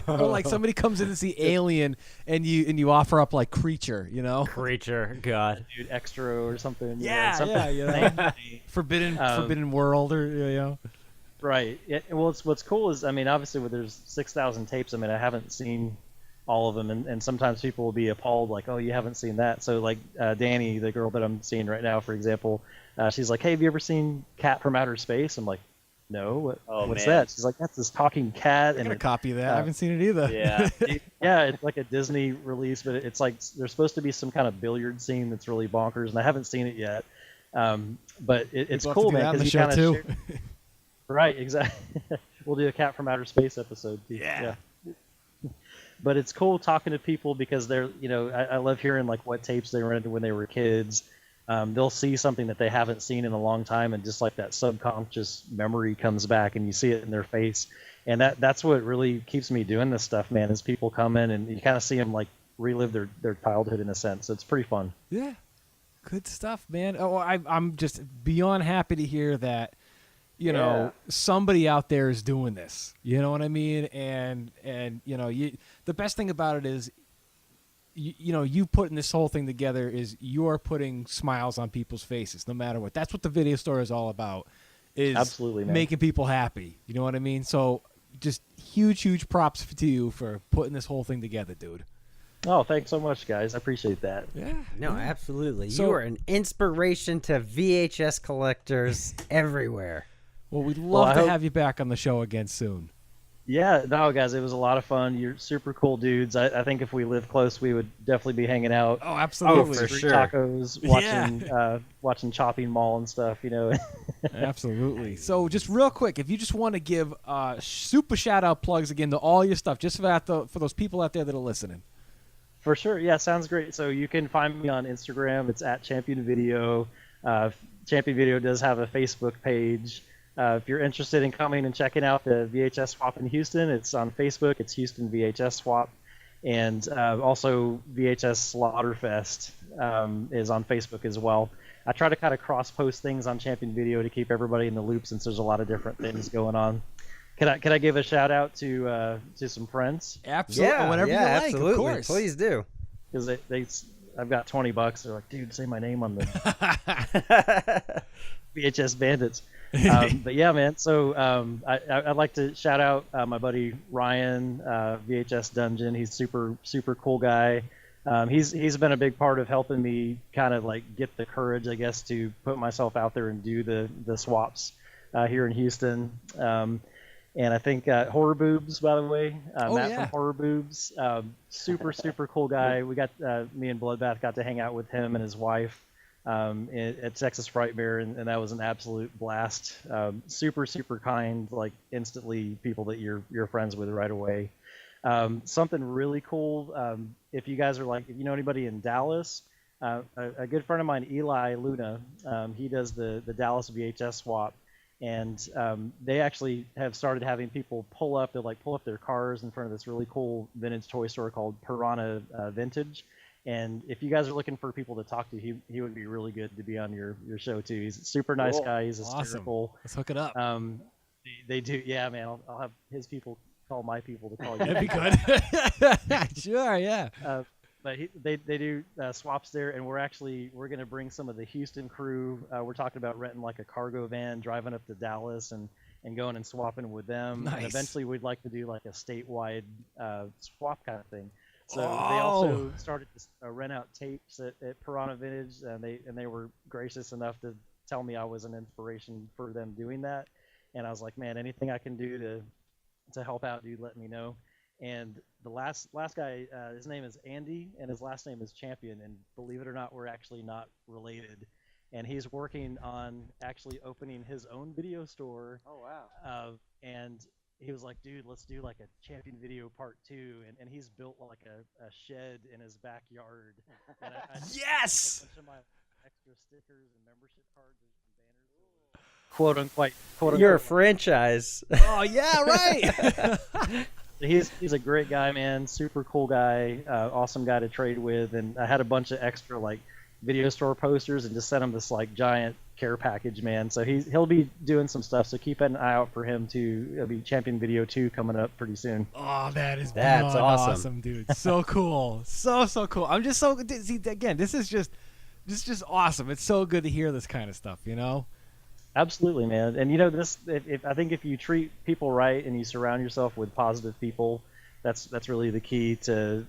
Or like somebody comes in to see Alien, and you offer up like Creature, you know? Creature, God. Dude, Extra or something. Yeah. Forbidden World, or you know. Right. Yeah, well, what's cool is, I mean, obviously, there's 6,000 tapes. I mean, I haven't seen all of them, and sometimes people will be appalled, like, oh, you haven't seen that. So, like, Danny, the girl that I'm seeing right now, for example, she's like, hey, have you ever seen Cat from Outer Space? I'm like, no. What's that? She's like, that's this talking cat. I'm gonna copy that. I haven't seen it either. Yeah. Yeah, it's like a Disney release, but it's like there's supposed to be some kind of billiard scene that's really bonkers, and I haven't seen it yet. But it's We'll have cool, to do man, that in the because you show kind of too. Right, exactly. We'll do a Cat from Outer Space episode. Yeah. But it's cool talking to people because they're, I love hearing like what tapes they rented when they were kids. They'll see something that they haven't seen in a long time, and just like that subconscious memory comes back, and you see it in their face. And that's what really keeps me doing this stuff, man, is people come in and you kind of see them like relive their childhood in a sense. So it's pretty fun. Yeah. Good stuff, man. Oh, I'm just beyond happy to hear that, somebody out there is doing this. You know what I mean? And the best thing about it is, you putting this whole thing together is you're putting smiles on people's faces, no matter what. That's what the video store is all about, is absolutely, man, making people happy. You know what I mean? So just huge props to you for putting this whole thing together, dude. Oh, thanks so much, guys. I appreciate that. Yeah. No, absolutely. So- you are an inspiration to VHS collectors everywhere. Well, we'd love I to hope- have you back on the show again soon. Yeah, no, guys, it was a lot of fun. You're super cool dudes. I think if we lived close, we would definitely be hanging out. Oh, absolutely. for Street sure. tacos, watching Chopping Mall and stuff, Absolutely. So just real quick, if you just want to give super shout-out plugs again to all your stuff, just for those people out there that are listening. For sure. Yeah, sounds great. So you can find me on Instagram. It's at Champion Video. Champion Video does have a Facebook page. If you're interested in coming and checking out the VHS Swap in Houston, it's on Facebook. It's Houston VHS Swap. And also VHS Slaughterfest is on Facebook as well. I try to kind of cross-post things on Champion Video to keep everybody in the loop, since there's a lot of different things going on. Can I give a shout-out to some friends? Absolutely. Whatever you like, absolutely. of course. Please do. Because I've got $20. They're like, dude, say my name on the VHS Bandits. But yeah, man. So I'd like to shout out my buddy Ryan, VHS Dungeon. He's super cool guy. He's been a big part of helping me kind of like get the courage, I guess, to put myself out there and do the swaps here in Houston. And I think Horror Boobs, by the way, Matt from Horror Boobs, super cool guy. We got me and Bloodbath got to hang out with him and his wife at Texas Frightmare, and that was an absolute blast. Super kind, like instantly people that you're friends with right away. Something really cool. If you guys are like, if you know anybody in Dallas, a good friend of mine, Eli Luna, he does the Dallas VHS swap. And they actually have started having people pull up their cars in front of this really cool vintage toy store called Piranha Vintage. And if you guys are looking for people to talk to, he would be really good to be on your show too. He's a super nice guy. He's hysterical. Awesome. Let's hook it up. They do, yeah, man. I'll have his people call my people to call you. That'd be good. Sure, yeah. but they do swaps there, and we're gonna bring some of the Houston crew. We're talking about renting like a cargo van, driving up to Dallas, and going and swapping with them. Nice. And eventually, we'd like to do like a statewide swap kind of thing. So they Oh. also started to rent out tapes at Piranha Vintage, and they were gracious enough to tell me I was an inspiration for them doing that. And I was like, man, anything I can do to help out, dude, let me know. And the last guy, his name is Andy, and his last name is Champion. And believe it or not, we're actually not related. And he's working on actually opening his own video store. Oh wow. And he was like, dude, let's do like a Champion Video Part 2. And he's built like a shed in his backyard. And I Yes! a bunch of my extra stickers and membership cards and banners. Quote unquote. You're a franchise. Oh yeah, right. He's a great guy, man. Super cool guy. Awesome guy to trade with. And I had a bunch of extra like video store posters and just sent him this like giant care package, man. So he'll be doing some stuff. So keep an eye out for him too. It'll be Champion Video 2 coming up pretty soon. Oh, That's beyond awesome. dude. So cool. So cool. I'm just so see again. This is just awesome. It's so good to hear this kind of stuff. You know. Absolutely, man. And you know this. If I think if you treat people right and you surround yourself with positive people, that's really the key to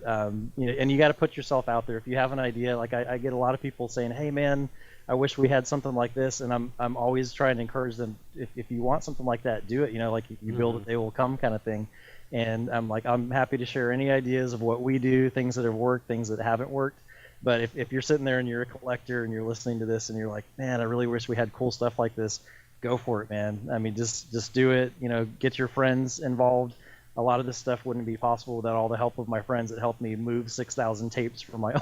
and you got to put yourself out there. If you have an idea, like I get a lot of people saying, hey man, I wish we had something like this, and I'm always trying to encourage them, if you want something like that, do it. Like if you build it, they will come kind of thing. And I'm happy to share any ideas of what we do, things that have worked, things that haven't worked. But if you're sitting there and you're a collector and you're listening to this and you're like, man, I really wish we had cool stuff like this, go for it, man. I mean, just do it. Get your friends involved. A lot of this stuff wouldn't be possible without all the help of my friends that helped me move 6,000 tapes from my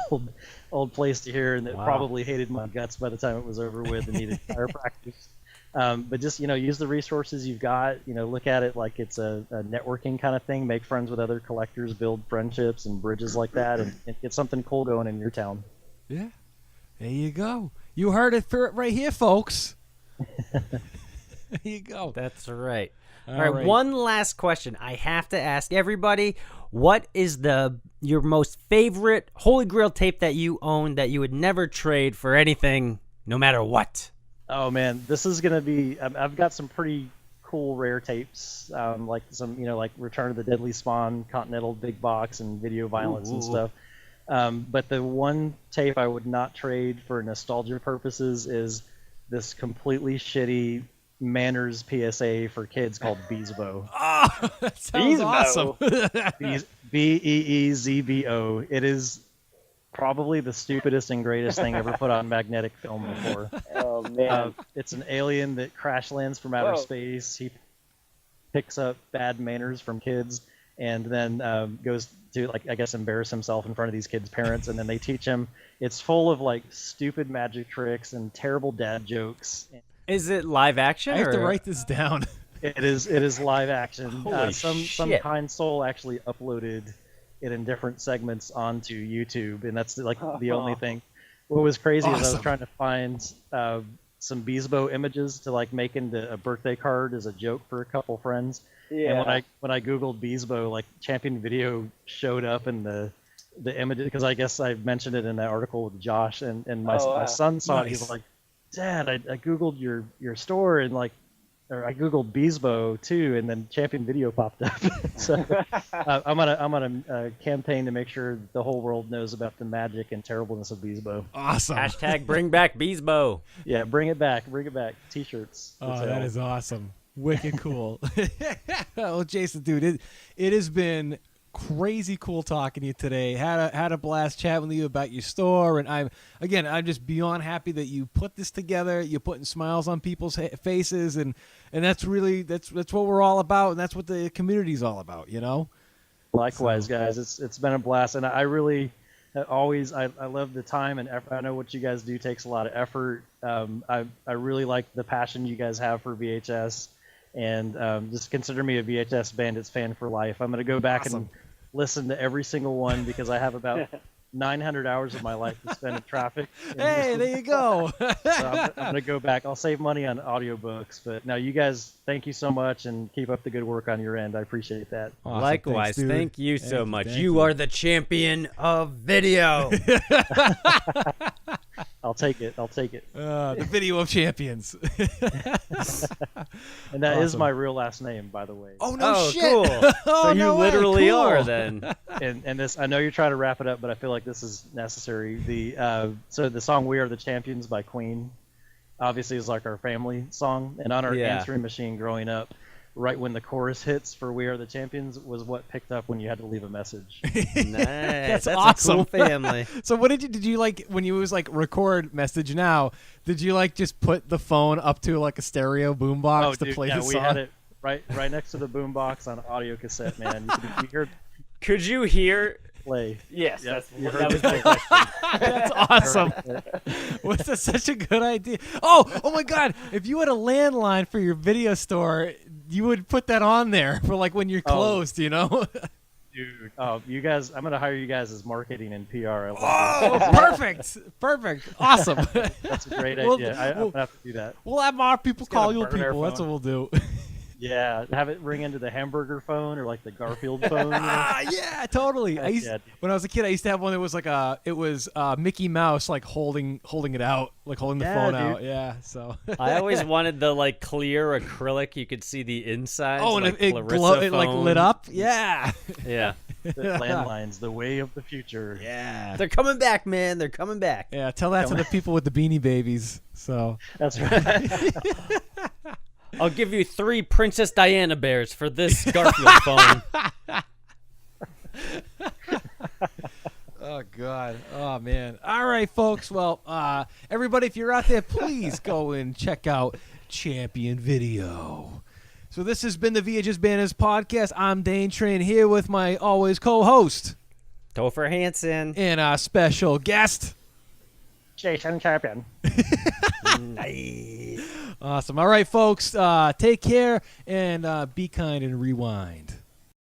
old place to here, and that probably hated my guts by the time it was over with and needed chiropractic. But just use the resources you've got. Look at it like it's a networking kind of thing. Make friends with other collectors, build friendships and bridges like that, and get something cool going in your town. Yeah, there you go. You heard it right here, folks. There you go. That's right. All right, right. one last question. I have to ask everybody, what is your most favorite Holy Grail tape that you own that you would never trade for anything, no matter what? Oh man, this is gonna be. I've got some pretty cool rare tapes, like some like Return of the Deadly Spawn, Continental Big Box, and Video Violence and stuff. But the one tape I would not trade for nostalgia purposes is this completely shitty Manners PSA for kids called Beezbo. Oh, that sounds awesome. Beezbo. It is probably the stupidest and greatest thing ever put on magnetic film before. Oh man. It's an alien that crash lands from outer space. He picks up bad manners from kids and then goes to embarrass himself in front of these kids' parents, and then they teach him. It's full of stupid magic tricks and terrible dad jokes. Is it live action? I have to write this down. It is live action. Holy Some shit. kind soul actually uploaded it in different segments onto YouTube, and that's the only thing. What was crazy is I was Awesome. trying to find some Beezbo images to make into a birthday card as a joke for a couple friends. Yeah. And when I googled Beezbo, Champion Video showed up in the image, because I guess I mentioned it in that article with Josh, and my son saw it. He was like, Dad, I googled your store, and or I googled Beezbo too, and then Champion Video popped up. So I'm gonna campaign to make sure the whole world knows about the magic and terribleness of Beezbo. Awesome. Hashtag bring back Beezbo. Yeah, bring it back, T-shirts. Oh, that is awesome. Wicked cool. Well, Jason, dude, it has been crazy cool talking to you today. Had a blast chatting with you about your store, and I'm just beyond happy that you put this together. You're putting smiles on people's faces, and that's what we're all about, and that's what the community's all about. Likewise, guys. It's been a blast, and I really always I love the time and effort. I know what you guys do takes a lot of effort. I really like the passion you guys have for VHS, and just consider me a VHS Bandits fan for life. I'm going to go back and listen to every single one, because I have about 900 hours of my life to spend in traffic. Hey, there you go. So I'm gonna go back. I'll save money on audiobooks. But now, you guys, thank you so much, and keep up the good work on your end. I appreciate that. Awesome. Likewise, Thanks, dude. thank you so Thank you, much. thank You you. are the champion of video. I'll take it. I'll take it. The video of champions. And that is Awesome. my real last name, by the way. Oh no Oh, shit! cool. Oh, So you no way. literally Cool. are then. And this, I know you're trying to wrap it up, but I feel like this is necessary. So the song "We Are the Champions" by Queen, obviously, is like our family song. And on our Yeah. answering machine growing up, right when the chorus hits for "We Are the Champions" was what picked up when you had to leave a message. Nice. That's awesome. a cool family. So what did you like when you was like record message now? Did you like just put the phone up to like a stereo boombox to play yeah, the we song? had it right next to the boombox on audio cassette, man. You heard Could you hear? play. Yes, Yep, that's you that heard was the my question. That's awesome. Was that such a good idea? Oh my God! If you had a landline for your video store, you would put that on there for like when you're closed, you know? Dude, you guys, I'm gonna hire you guys as marketing and PR. I love Oh, perfect, awesome. this. That's a great Well, idea. I'm well- gonna have to do that. We'll have our people gotta call you burn our people. That's what phone. we'll do. Yeah, have it ring into the hamburger phone or like the Garfield phone. You know? Yeah, totally. Heck yeah, dude. When I was a kid, I used to have one that was like Mickey Mouse, like holding it out, like holding the Yeah, phone dude. out. Yeah. So. I always wanted the like clear acrylic. You could see the inside. Oh, and like it Clarissa it like phone. lit up. Yeah. Yeah, The landlines, the way of the future. Yeah. they're coming back, man. They're coming back. Yeah. Tell that to the people with the Beanie Babies. So. That's right. I'll give you 3 Princess Diana bears for this Garfield phone. Oh God. Oh man. All right, folks. Well, everybody, if you're out there, please go and check out Champion Video. So this has been the VHS Bandits podcast. I'm Dane Train here with my always co-host Topher Hansen. and our special guest. Jason Champion. Nice. Awesome. All right, folks. Take care and be kind and rewind.